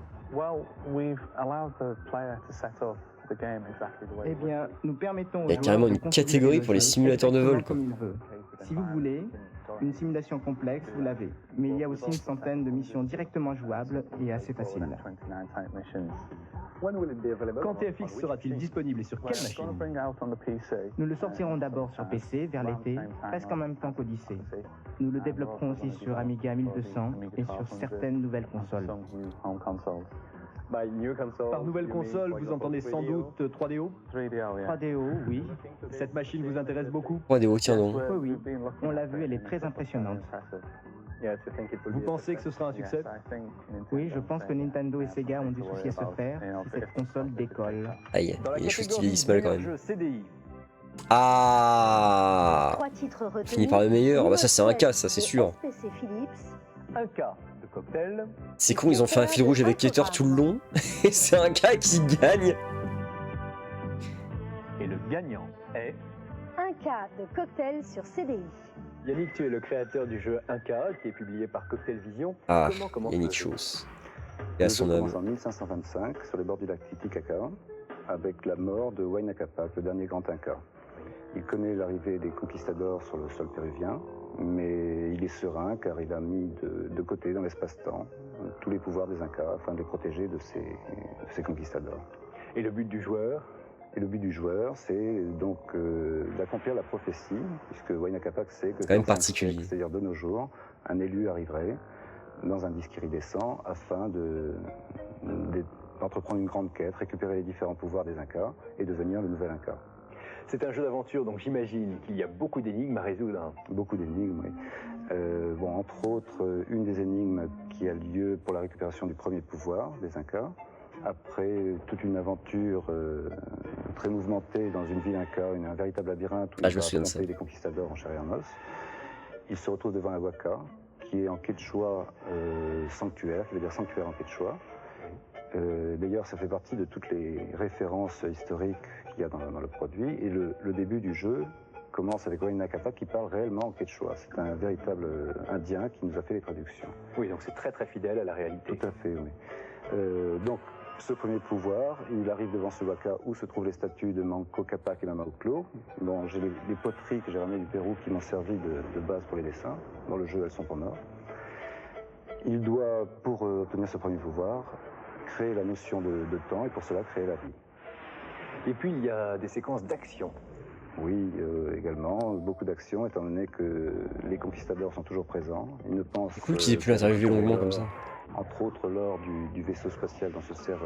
[SPEAKER 13] Eh bien, nous permettons aux
[SPEAKER 2] Il y a
[SPEAKER 13] joueurs
[SPEAKER 2] carrément
[SPEAKER 13] de
[SPEAKER 2] une
[SPEAKER 13] configurer
[SPEAKER 2] catégorie
[SPEAKER 13] le
[SPEAKER 2] pour les
[SPEAKER 13] jeu
[SPEAKER 2] simulateurs de vol,
[SPEAKER 13] exactement comme il veut. Si vous voulez, une simulation complexe, vous l'avez. Mais il y a aussi une centaine de missions directement jouables et assez faciles.
[SPEAKER 6] Quand TFX sera-t-il disponible et sur quelle machine?
[SPEAKER 13] Nous le sortirons d'abord sur PC vers l'été, presque en même temps qu'Odyssey. Nous le développerons aussi sur Amiga 1200 et sur certaines nouvelles consoles.
[SPEAKER 6] Par nouvelle console, vous entendez sans doute 3DO?
[SPEAKER 13] 3DO, oui.
[SPEAKER 6] Cette machine vous intéresse beaucoup?
[SPEAKER 2] 3DO, tiens donc.
[SPEAKER 13] Oui, oui. On l'a vu, elle est très impressionnante.
[SPEAKER 6] Vous pensez que ce sera un succès?
[SPEAKER 13] Oui, je pense que Nintendo et Sega ont du souci à se faire si cette console décolle.
[SPEAKER 2] Aïe, il y a des choses qui vieillissent mal quand même.
[SPEAKER 6] CDI.
[SPEAKER 2] Ah,
[SPEAKER 3] 3 titres retenus.
[SPEAKER 2] fini par le meilleur. Ah bah ça c'est un cas, ça c'est sûr.
[SPEAKER 3] SPC Philips,
[SPEAKER 6] Un cas de cocktail.
[SPEAKER 2] C'est con, ils ont fait un fil rouge avec Keter tout le long. Et c'est un gars qui gagne.
[SPEAKER 6] Et le gagnant est...
[SPEAKER 3] un cas de cocktail sur CDI.
[SPEAKER 6] Yannick, tu es le créateur du jeu 1K qui est publié par Cocktail Vision.
[SPEAKER 2] Ah,
[SPEAKER 6] Comment commence
[SPEAKER 2] Yannick
[SPEAKER 6] le jeu?
[SPEAKER 2] Chose. Et à son
[SPEAKER 8] Le jeu
[SPEAKER 2] âme.
[SPEAKER 8] commence en 1525 sur les bords du lac Titicaca avec la mort de Huayna Capac, le dernier grand Inca. Il connaît l'arrivée des conquistadors sur le sol péruvien, mais il est serein car il a mis de côté dans l'espace-temps tous les pouvoirs des Incas afin de les protéger de ces conquistadors.
[SPEAKER 6] Et le but du joueur?
[SPEAKER 8] Et le but du joueur, c'est donc d'accomplir la prophétie, puisque Huayna Capac sait que
[SPEAKER 2] quand même
[SPEAKER 8] dans un
[SPEAKER 2] particulier.
[SPEAKER 8] siècle, c'est-à-dire de nos jours, un élu arriverait dans un disque iridescent afin d'entreprendre une grande quête, récupérer les différents pouvoirs des Incas et devenir le nouvel Inca.
[SPEAKER 6] C'est un jeu d'aventure, donc j'imagine qu'il y a beaucoup d'énigmes à résoudre.
[SPEAKER 8] Beaucoup d'énigmes, oui. Bon, entre autres, une des énigmes qui a lieu pour la récupération du premier pouvoir des Incas. Après toute une aventure très mouvementée dans une ville Inca, un véritable labyrinthe où
[SPEAKER 2] Ah,
[SPEAKER 8] il
[SPEAKER 2] je me
[SPEAKER 8] va
[SPEAKER 2] souviens de ça.
[SPEAKER 8] affronter les conquistadors en chair et en os, il se retrouve devant la Huaca, qui est en quechua sanctuaire, qui veut dire sanctuaire en quechua. D'ailleurs, ça fait partie de toutes les références historiques qu'il y a dans le produit. Et le début du jeu commence avec Huayna Capac qui parle réellement en quechua. C'est un véritable indien qui nous a fait les traductions.
[SPEAKER 6] Oui, donc c'est très très fidèle à la réalité.
[SPEAKER 8] Tout à fait, oui. Donc, ce premier pouvoir, il arrive devant ce waka où se trouvent les statues de Manco Capac et Mama Oclo. Bon, j'ai les poteries que j'ai ramenées du Pérou qui m'ont servi de base pour les dessins. Dans le jeu, elles sont en or. Il doit, pour obtenir ce premier pouvoir, créer la notion de temps et pour cela créer la vie.
[SPEAKER 6] Et puis il y a des séquences d'action.
[SPEAKER 17] Oui, également, beaucoup d'actions, étant donné que les conquistadors sont toujours présents. Ils ne pensent
[SPEAKER 2] C'est cool qu'ils aient pu l'interviewer longuement comme ça.
[SPEAKER 17] Entre autres lors du vaisseau spatial dont se sert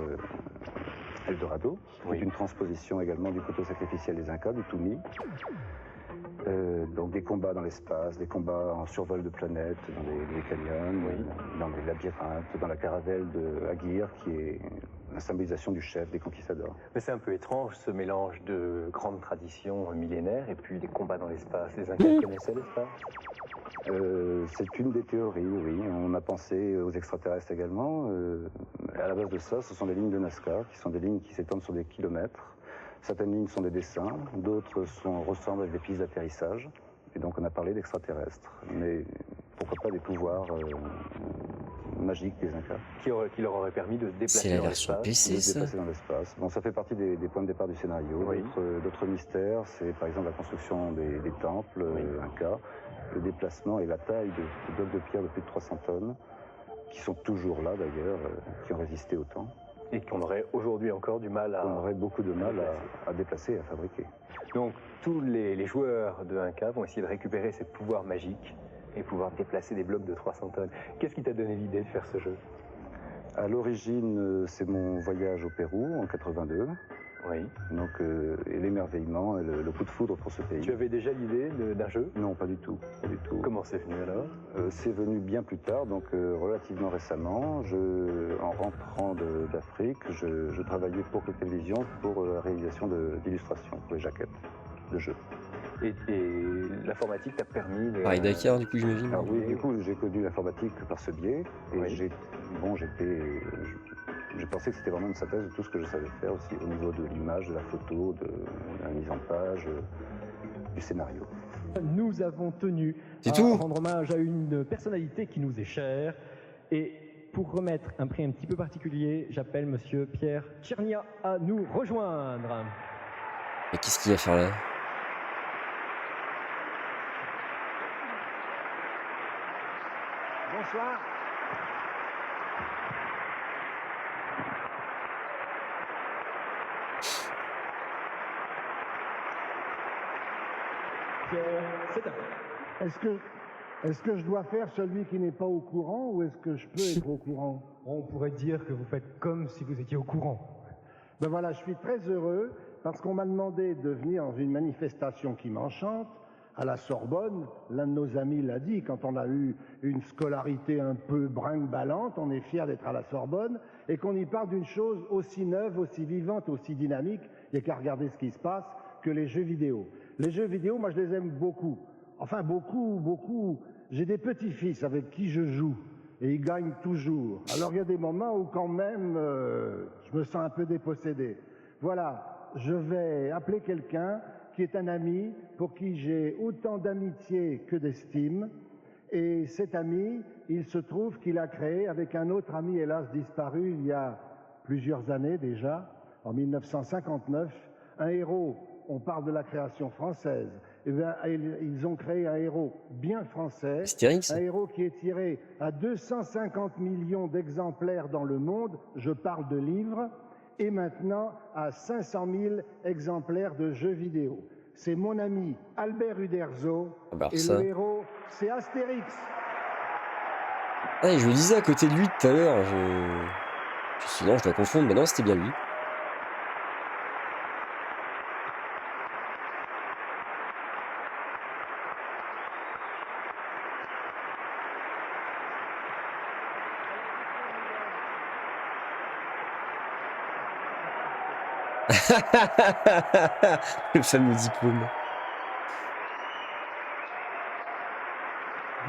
[SPEAKER 17] Eldorado, qui est une transposition également du poteau sacrificiel des Incas, du Tumi. Donc des combats dans l'espace, des combats en survol de planètes, dans des canyons, dans des labyrinthes, dans la caravelle de Aguirre, qui est la symbolisation du chef des conquistadors.
[SPEAKER 7] Mais c'est un peu étrange ce mélange de grandes traditions millénaires et puis des combats dans l'espace. Les Incas connaissaient l'espace?
[SPEAKER 17] C'est une des théories, oui. On a pensé aux extraterrestres également. À la base de ça, ce sont des lignes de Nazca, qui sont des lignes qui s'étendent sur des kilomètres. Certaines lignes sont des dessins, d'autres ressemblent à des pistes d'atterrissage. Et donc on a parlé d'extraterrestres. Mais pourquoi pas des pouvoirs magiques des Incas.
[SPEAKER 7] Qui leur aurait permis de se déplacer
[SPEAKER 2] C'est la version PC, ça.
[SPEAKER 17] Dans l'espace. Bon, ça fait partie des points de départ du scénario. D'autres mystères, c'est par exemple la construction des temples Incas, le déplacement et la taille de blocs de pierre de plus de 300 tonnes, qui sont toujours là d'ailleurs, qui ont résisté au temps.
[SPEAKER 7] Et qu'on aurait aujourd'hui encore du mal à...
[SPEAKER 17] On aurait beaucoup de mal à déplacer et à fabriquer.
[SPEAKER 7] Donc tous les joueurs de Inca vont essayer de récupérer ces pouvoirs magiques et pouvoir déplacer des blocs de 300 tonnes. Qu'est-ce qui t'a donné l'idée de faire ce jeu?
[SPEAKER 17] À l'origine, c'est mon voyage au Pérou en 82.
[SPEAKER 7] Oui.
[SPEAKER 17] Donc, et l'émerveillement, et le coup de foudre pour ce pays.
[SPEAKER 7] Tu avais déjà l'idée d'un jeu?
[SPEAKER 17] Non, pas du tout. Pas du tout.
[SPEAKER 7] Comment c'est venu alors?
[SPEAKER 17] C'est venu bien plus tard, donc relativement récemment. En rentrant d'Afrique, je travaillais pour la télévision pour la réalisation d'illustrations pour les jaquettes de jeux.
[SPEAKER 7] Et l'informatique t'a permis de...
[SPEAKER 2] Pareil Dakar, du coup, j'imagine.
[SPEAKER 17] Alors oui, du coup, j'ai connu l'informatique par ce biais. Et je pensais que c'était vraiment une synthèse de tout ce que je savais faire aussi, au niveau de l'image, de la photo, de la mise en page, du scénario.
[SPEAKER 4] Nous avons tenu à rendre hommage à une personnalité qui nous est chère. Et pour remettre un prix un petit peu particulier, j'appelle Monsieur Pierre Tchernia à nous rejoindre.
[SPEAKER 2] Et qu'est-ce qu'il va faire là?
[SPEAKER 18] Bonsoir. Est-ce que je dois faire celui qui n'est pas au courant ou est-ce que je peux être au courant?
[SPEAKER 4] On pourrait dire que vous faites comme si vous étiez au courant.
[SPEAKER 18] Ben voilà, je suis très heureux parce qu'on m'a demandé de venir dans une manifestation qui m'enchante à la Sorbonne. L'un de nos amis l'a dit, quand on a eu une scolarité un peu brinque-ballante, on est fier d'être à la Sorbonne et qu'on y parle d'une chose aussi neuve, aussi vivante, aussi dynamique, il n'y a qu'à regarder ce qui se passe, que les jeux vidéo. Les jeux vidéo, moi je les aime beaucoup. Enfin beaucoup. J'ai des petits-fils avec qui je joue et ils gagnent toujours. Alors il y a des moments où quand même je me sens un peu dépossédé. Voilà, je vais appeler quelqu'un qui est un ami pour qui j'ai autant d'amitié que d'estime. Et cet ami, il se trouve qu'il a créé avec un autre ami hélas disparu il y a plusieurs années déjà, en 1959, un héros. On parle de la création française. Eh bien, ils ont créé un héros bien français,
[SPEAKER 2] Astérix.
[SPEAKER 18] un héros qui est tiré à 250 millions d'exemplaires dans le monde, je parle de livres, et maintenant à 500 000 exemplaires de jeux vidéo. C'est mon ami Albert Uderzo, et le héros, c'est Astérix.
[SPEAKER 2] Ah, je le disais à côté de lui tout à l'heure. Sinon, je dois confondre, mais non, c'était bien lui. Le fameux diplôme.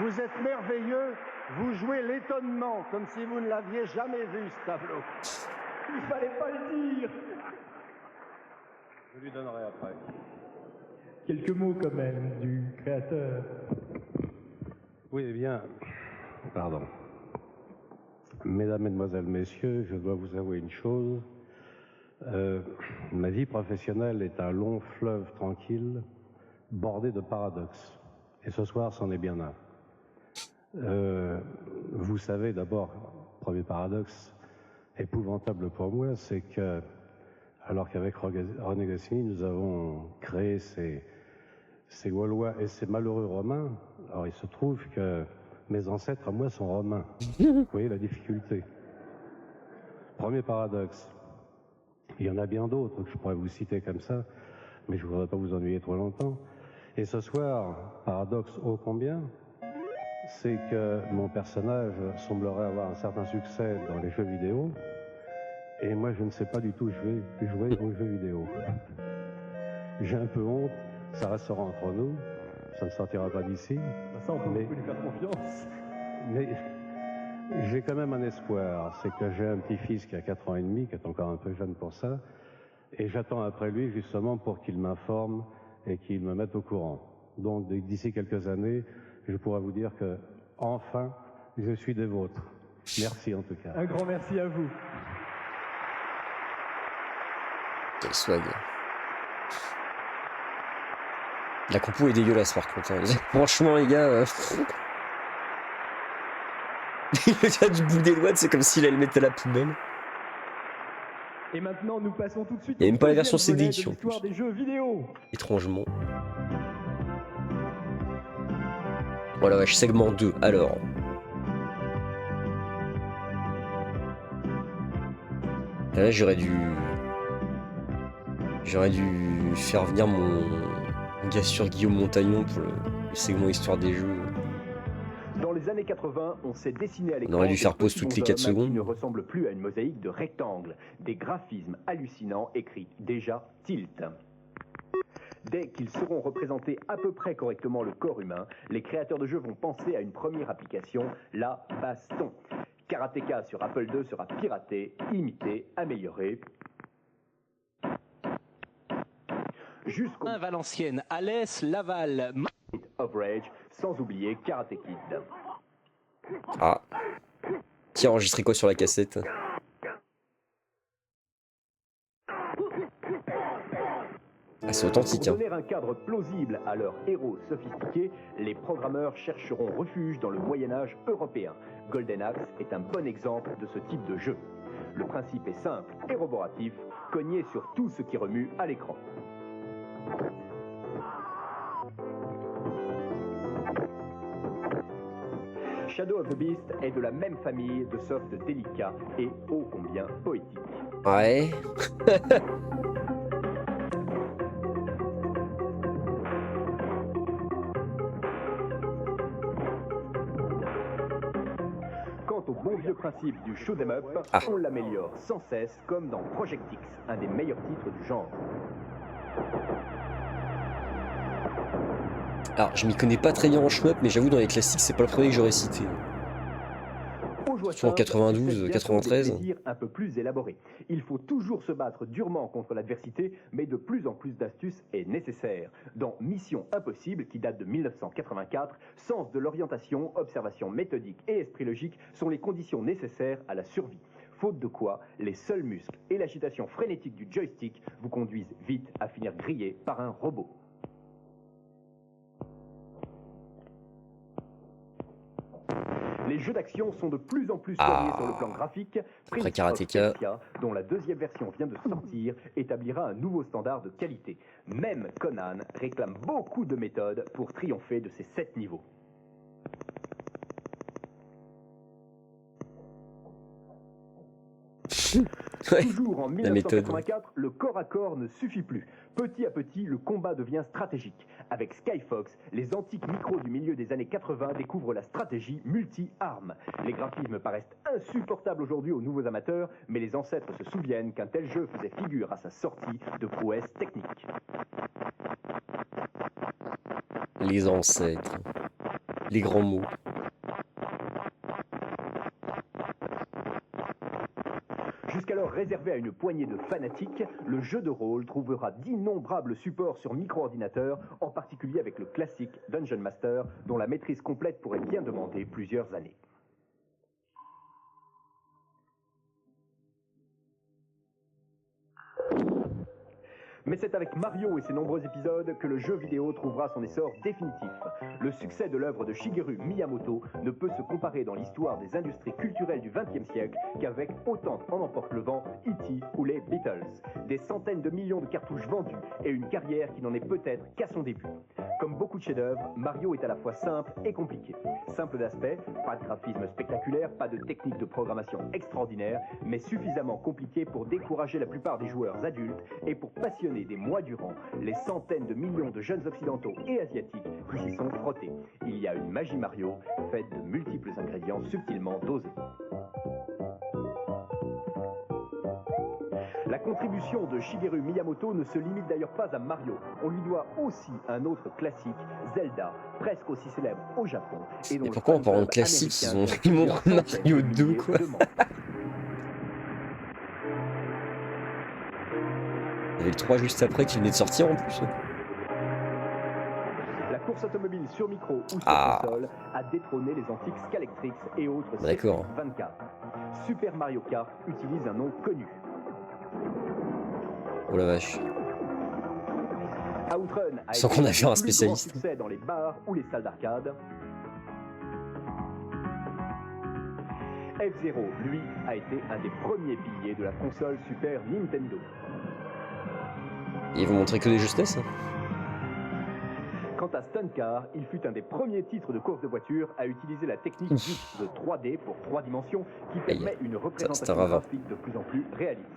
[SPEAKER 18] Vous êtes merveilleux, vous jouez l'étonnement, comme si vous ne l'aviez jamais vu, ce tableau. Il fallait pas le dire.
[SPEAKER 4] Je lui donnerai après. Quelques mots quand même du créateur.
[SPEAKER 19] Oui, eh bien, pardon. Mesdames, Mesdemoiselles, Messieurs, je dois vous avouer une chose. Ma vie professionnelle est un long fleuve tranquille, bordé de paradoxes. Et ce soir, c'en est bien un. Vous savez d'abord, premier paradoxe épouvantable pour moi, c'est que Alors qu'avec René Goscinny, nous avons créé ces Gaulois et ces malheureux Romains. Alors il se trouve que mes ancêtres à moi sont romains. Vous voyez la difficulté. Premier paradoxe. Il y en a bien d'autres que je pourrais vous citer comme ça, mais je ne voudrais pas vous ennuyer trop longtemps. Et ce soir, paradoxe ô combien, c'est que mon personnage semblerait avoir un certain succès dans les jeux vidéo, et moi je ne sais pas du tout jouer aux jeux vidéo. J'ai un peu honte, ça restera entre nous, ça ne sortira pas d'ici.
[SPEAKER 6] Ça, on peut lui faire confiance.
[SPEAKER 19] Mais j'ai quand même un espoir, c'est que j'ai un petit-fils qui a 4 ans et demi, qui est encore un peu jeune pour ça, et j'attends après lui justement pour qu'il m'informe et qu'il me mette au courant. Donc d'ici quelques années, je pourrai vous dire que, enfin, je suis des vôtres. Merci en tout cas.
[SPEAKER 6] Un grand merci à vous.
[SPEAKER 2] Quel swag. La compo est dégueulasse par contre. Hein. Franchement les gars... Le gars du bout des doigts, c'est comme s'il allait le mettre à la poubelle.
[SPEAKER 6] Et maintenant, nous passons tout de suite.
[SPEAKER 2] Il n'y a même pas la version
[SPEAKER 6] CD
[SPEAKER 2] CD en plus.
[SPEAKER 6] Des jeux vidéo.
[SPEAKER 2] Étrangement. Oh la vache, segment 2, alors. Là, j'aurais dû faire venir mon gars sur Guillaume Montagnon pour le segment histoire des jeux.
[SPEAKER 6] Dans les années 80, on s'est dessiné à l'écran.
[SPEAKER 2] On aurait dû faire pause toutes les 4 secondes.
[SPEAKER 6] Qui ne ressemble plus à une mosaïque de rectangles, des graphismes hallucinants écrits déjà tilt. Dès qu'ils seront représentés à peu près correctement le corps humain, les créateurs de jeux vont penser à une première application, la baston. Karateka sur Apple II sera piraté, imité, amélioré. Jusqu'au
[SPEAKER 20] Valenciennes, Alès, Laval,
[SPEAKER 6] of Rage, sans oublier Karate Kid.
[SPEAKER 2] Ah. Qui a enregistré quoi sur la cassette? Ah, c'est authentique.
[SPEAKER 6] Pour donner un cadre plausible à leurs héros sophistiqués, les programmeurs chercheront refuge dans le Moyen-Âge européen. Golden Axe est un bon exemple de ce type de jeu. Le principe est simple et roboratif, cogner sur tout ce qui remue à l'écran. Shadow of the Beast est de la même famille de soft délicat et ô combien poétique.
[SPEAKER 2] Ouais.
[SPEAKER 6] Quant au bon vieux principe du shoot 'em up, on l'améliore sans cesse comme dans Project X, un des meilleurs titres du genre.
[SPEAKER 2] Alors, je m'y connais pas très bien en shmup, mais j'avoue, dans les classiques, c'est pas le premier que j'aurais cité. Surtout en 92, 93.
[SPEAKER 6] Un peu plus élaboré. Il faut toujours se battre durement contre l'adversité, mais de plus en plus d'astuces est nécessaire. Dans Mission Impossible, qui date de 1984, sens de l'orientation, observation méthodique et esprit logique sont les conditions nécessaires à la survie. Faute de quoi, les seuls muscles et l'agitation frénétique du joystick vous conduisent vite à finir grillé par un robot. Les jeux d'action sont de plus en plus soignés sur le plan graphique. Prince of Persia, dont la deuxième version vient de sortir, établira un nouveau standard de qualité. Même Conan réclame beaucoup de méthodes pour triompher de ses 7 niveaux. Toujours en 1984, le corps à corps ne suffit plus. Petit à petit, le combat devient stratégique. Avec Skyfox, les antiques micros du milieu des années 80 découvrent la stratégie multi-armes. Les graphismes paraissent insupportables aujourd'hui aux nouveaux amateurs, mais les ancêtres se souviennent qu'un tel jeu faisait figure à sa sortie de prouesse technique.
[SPEAKER 2] Les ancêtres. Les grands mots.
[SPEAKER 6] Jusqu'alors réservé à une poignée de fanatiques, le jeu de rôle trouvera d'innombrables supports sur micro-ordinateur, en particulier avec le classique Dungeon Master, dont la maîtrise complète pourrait bien demander plusieurs années. Mais c'est avec Mario et ses nombreux épisodes que le jeu vidéo trouvera son essor définitif. Le succès de l'œuvre de Shigeru Miyamoto ne peut se comparer dans l'histoire des industries culturelles du XXe siècle qu'avec Autant en emporte le vent, E.T. ou les Beatles. Des centaines de millions de cartouches vendues et une carrière qui n'en est peut-être qu'à son début. Comme beaucoup de chefs-d'œuvre, Mario est à la fois simple et compliqué. Simple d'aspect, pas de graphisme spectaculaire, pas de technique de programmation extraordinaire, mais suffisamment compliqué pour décourager la plupart des joueurs adultes et pour passionner des mois durant les centaines de millions de jeunes occidentaux et asiatiques qui s'y sont frottés. Il y a une magie Mario faite de multiples ingrédients subtilement dosés. La contribution de Shigeru Miyamoto ne se limite d'ailleurs pas à Mario. On lui doit aussi un autre classique, Zelda, presque aussi célèbre au Japon. Et
[SPEAKER 2] pourquoi en parlant de classique, ils montrent Mario 2 quoi. Il y avait le 3 juste après qui venait de sortir en plus.
[SPEAKER 6] La course automobile sur micro ou sur console a détrôné les antiques Scalextrix et autres
[SPEAKER 2] D'accord.
[SPEAKER 6] 24. Super Mario Kart utilise un nom connu.
[SPEAKER 2] Oh la vache.
[SPEAKER 6] Outrun a
[SPEAKER 2] sans qu'on a fait un spécialiste.
[SPEAKER 6] Succès dans les bars ou les salles d'arcade. F-Zero, lui, a été un des premiers piliers de la console Super Nintendo.
[SPEAKER 2] Ils vont montrer que des justesses.
[SPEAKER 6] Quant à Stunt Car, il fut un des premiers titres de course de voiture à utiliser la technique dite de 3D pour 3 dimensions qui permet une représentation graphique de plus en plus réaliste.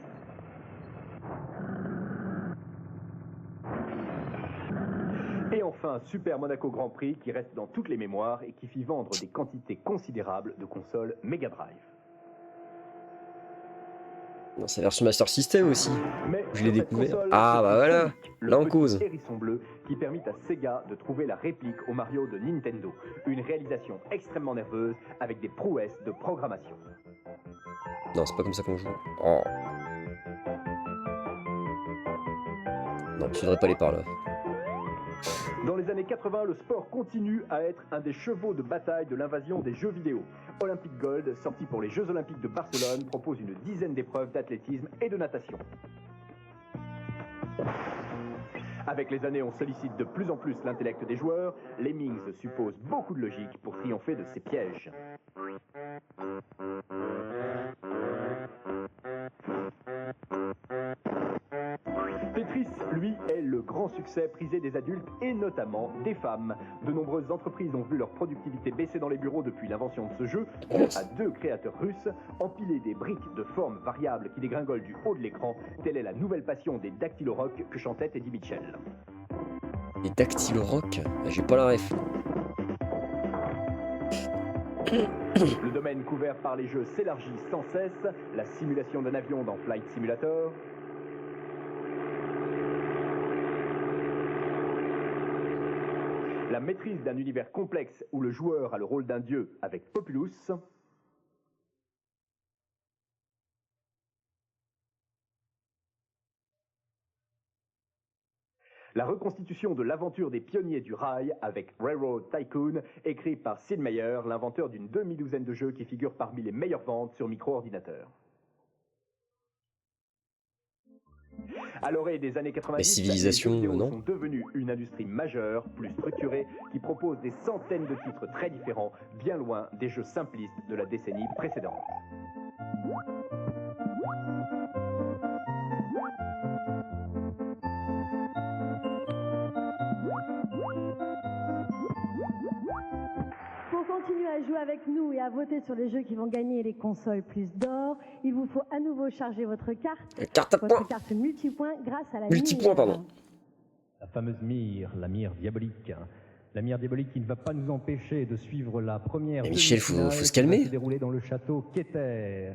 [SPEAKER 6] Et enfin, Super Monaco Grand Prix qui reste dans toutes les mémoires et qui fit vendre des quantités considérables de consoles Mega Drive.
[SPEAKER 2] Dans sa version Master System aussi.
[SPEAKER 6] Mais
[SPEAKER 2] je l'ai découvert. Ah bah voilà, là en cause.
[SPEAKER 6] Hérisson bleu qui permit à Sega de trouver la réplique au Mario de Nintendo. Une réalisation extrêmement nerveuse avec des prouesses de programmation.
[SPEAKER 2] Non, c'est pas comme ça qu'on joue. Oh. Non, tu devrais pas aller par là.
[SPEAKER 6] Dans les années 80, le sport continue à être un des chevaux de bataille de l'invasion des jeux vidéo. Olympic Gold, sorti pour les Jeux Olympiques de Barcelone, propose une dizaine d'épreuves d'athlétisme et de natation. Avec les années, on sollicite de plus en plus l'intellect des joueurs. Lemmings suppose beaucoup de logique pour triompher de ses pièges. Tetris, lui, est le grand succès prisé des adultes et notamment des femmes. De nombreuses entreprises ont vu leur productivité baisser dans les bureaux depuis l'invention de ce jeu, dû à 2 créateurs russes. Empiler des briques de formes variables qui dégringolent du haut de l'écran, telle est la nouvelle passion des dactylorock que chantait Eddie Mitchell.
[SPEAKER 2] Les dactylorock? J'ai pas la ref.
[SPEAKER 6] Le domaine couvert par les jeux s'élargit sans cesse. La simulation d'un avion dans Flight Simulator. La maîtrise d'un univers complexe où le joueur a le rôle d'un dieu avec Populous. La reconstitution de l'aventure des pionniers du rail avec Railroad Tycoon, écrit par Sid Meier, l'inventeur d'une demi-douzaine de jeux qui figurent parmi les meilleures ventes sur micro-ordinateur. À l'orée des années 90,
[SPEAKER 2] la civilisation,
[SPEAKER 6] les jeux vidéo
[SPEAKER 2] non,
[SPEAKER 6] sont devenus une industrie majeure, plus structurée, qui propose des centaines de titres très différents, bien loin des jeux simplistes de la décennie précédente.
[SPEAKER 3] Pour continuer à jouer avec nous et à voter sur les jeux qui vont gagner les consoles plus d'or, il vous faut à nouveau charger votre carte, votre carte multipoint grâce à la
[SPEAKER 2] multipoint,
[SPEAKER 3] pardon.
[SPEAKER 4] La fameuse mire, la mire diabolique. La mire diabolique qui ne va pas nous empêcher de suivre la première.
[SPEAKER 2] Mais Michel, faut se calmer.
[SPEAKER 4] Qui va se dérouler dans le château Keter.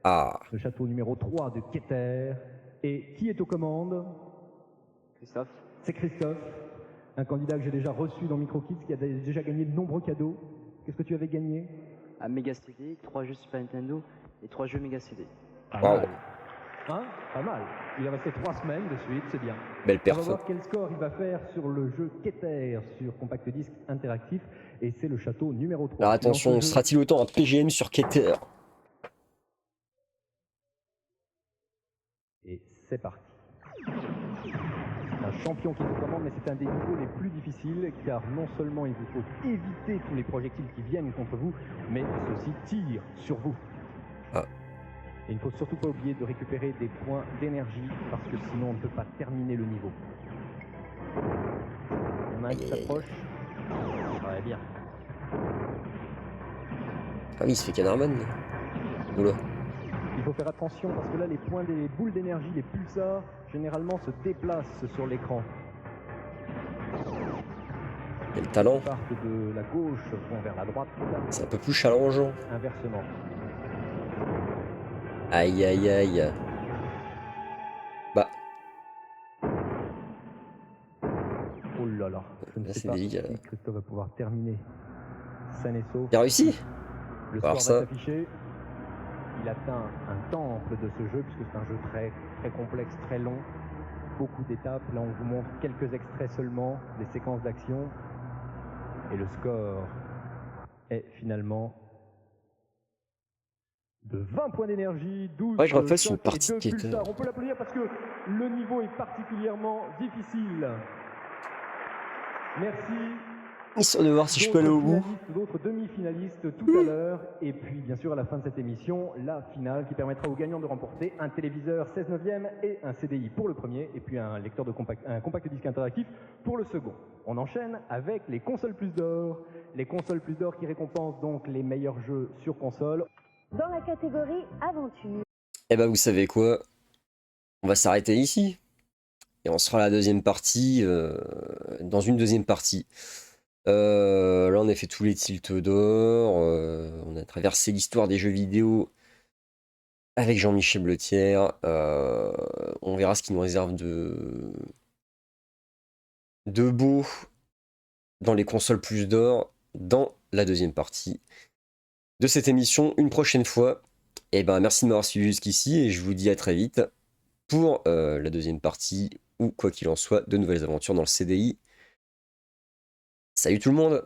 [SPEAKER 2] Ah.
[SPEAKER 4] Le château numéro 3 de Keter. Et qui est aux commandes?
[SPEAKER 21] Christophe.
[SPEAKER 4] C'est Christophe, un candidat que j'ai déjà reçu dans MicroKids, qui a déjà gagné de nombreux cadeaux. Qu'est-ce que tu avais gagné?
[SPEAKER 21] Un Mega CD, 3 jeux Super Nintendo et 3 jeux Mega CD.
[SPEAKER 4] Pas mal. Hein? Pas mal. Il est resté 3 semaines de suite, c'est bien.
[SPEAKER 2] Belle perf.
[SPEAKER 4] On va voir quel score il va faire sur le jeu Keter sur compact disque interactif. Et c'est le château numéro 3.
[SPEAKER 2] Alors attention, sera-t-il autant un PGM sur Keter?
[SPEAKER 4] Et c'est parti. un champion qui se commande, mais c'est un des niveaux les plus difficiles, car non seulement il vous faut éviter tous les projectiles qui viennent contre vous, mais ceux-ci tirent sur vous.
[SPEAKER 2] Ah.
[SPEAKER 4] Et il ne faut surtout pas oublier de récupérer des points d'énergie, parce que sinon on ne peut pas terminer le niveau. Il y en a un qui s'approche. Ouais, bien.
[SPEAKER 2] Ah oui, il se fait Canarman. Oula.
[SPEAKER 4] Il faut faire attention parce que là, les points des boules d'énergie, les pulsars, généralement se déplacent sur l'écran.
[SPEAKER 2] Quel talent.
[SPEAKER 4] Ils partent de la gauche, vont vers la droite.
[SPEAKER 2] C'est un peu plus challengeant.
[SPEAKER 4] Inversement.
[SPEAKER 2] Aïe aïe aïe. Bah.
[SPEAKER 4] Oh là là. Je ne
[SPEAKER 2] Là,
[SPEAKER 4] sais
[SPEAKER 2] c'est
[SPEAKER 4] pas
[SPEAKER 2] délicat.
[SPEAKER 4] si Christophe va pouvoir terminer sain et sauf.
[SPEAKER 2] Il a réussi.
[SPEAKER 4] Le
[SPEAKER 2] Alors
[SPEAKER 4] score va
[SPEAKER 2] ça.
[SPEAKER 4] s'afficher. Il atteint un temple de ce jeu, puisque c'est un jeu très, très complexe, très long. Beaucoup d'étapes. Là, on vous montre quelques extraits seulement, des séquences d'action. Et le score est finalement de 20 points d'énergie, 12
[SPEAKER 2] Ouais, je refasse une
[SPEAKER 4] chocs
[SPEAKER 2] partie
[SPEAKER 4] et 2
[SPEAKER 2] qui était-
[SPEAKER 4] pulsars. On peut l'applaudir parce que le niveau est particulièrement difficile. Merci.
[SPEAKER 2] Histoire de voir si je peux aller au bout.
[SPEAKER 4] D'autres demi-finalistes tout à l'heure. Et puis, bien sûr, à la fin de cette émission, la finale qui permettra aux gagnants de remporter un téléviseur 16 neuvième et un CDI pour le premier, et puis un lecteur de un compact disque interactif pour le second. On enchaîne avec les consoles plus d'or. Les consoles plus d'or qui récompensent donc les meilleurs jeux sur console.
[SPEAKER 3] Dans la catégorie aventure.
[SPEAKER 2] Eh ben, vous savez quoi? On va s'arrêter ici. Et on se fera la deuxième partie dans une deuxième partie. Là, on a fait tous les tilts d'or. On a traversé l'histoire des jeux vidéo avec Jean-Michel Bletière. On verra ce qu'il nous réserve de beau dans les consoles plus d'or dans la deuxième partie de cette émission une prochaine fois. Et ben, merci de m'avoir suivi jusqu'ici et je vous dis à très vite pour la deuxième partie ou quoi qu'il en soit, de nouvelles aventures dans le CDI. Salut tout le monde!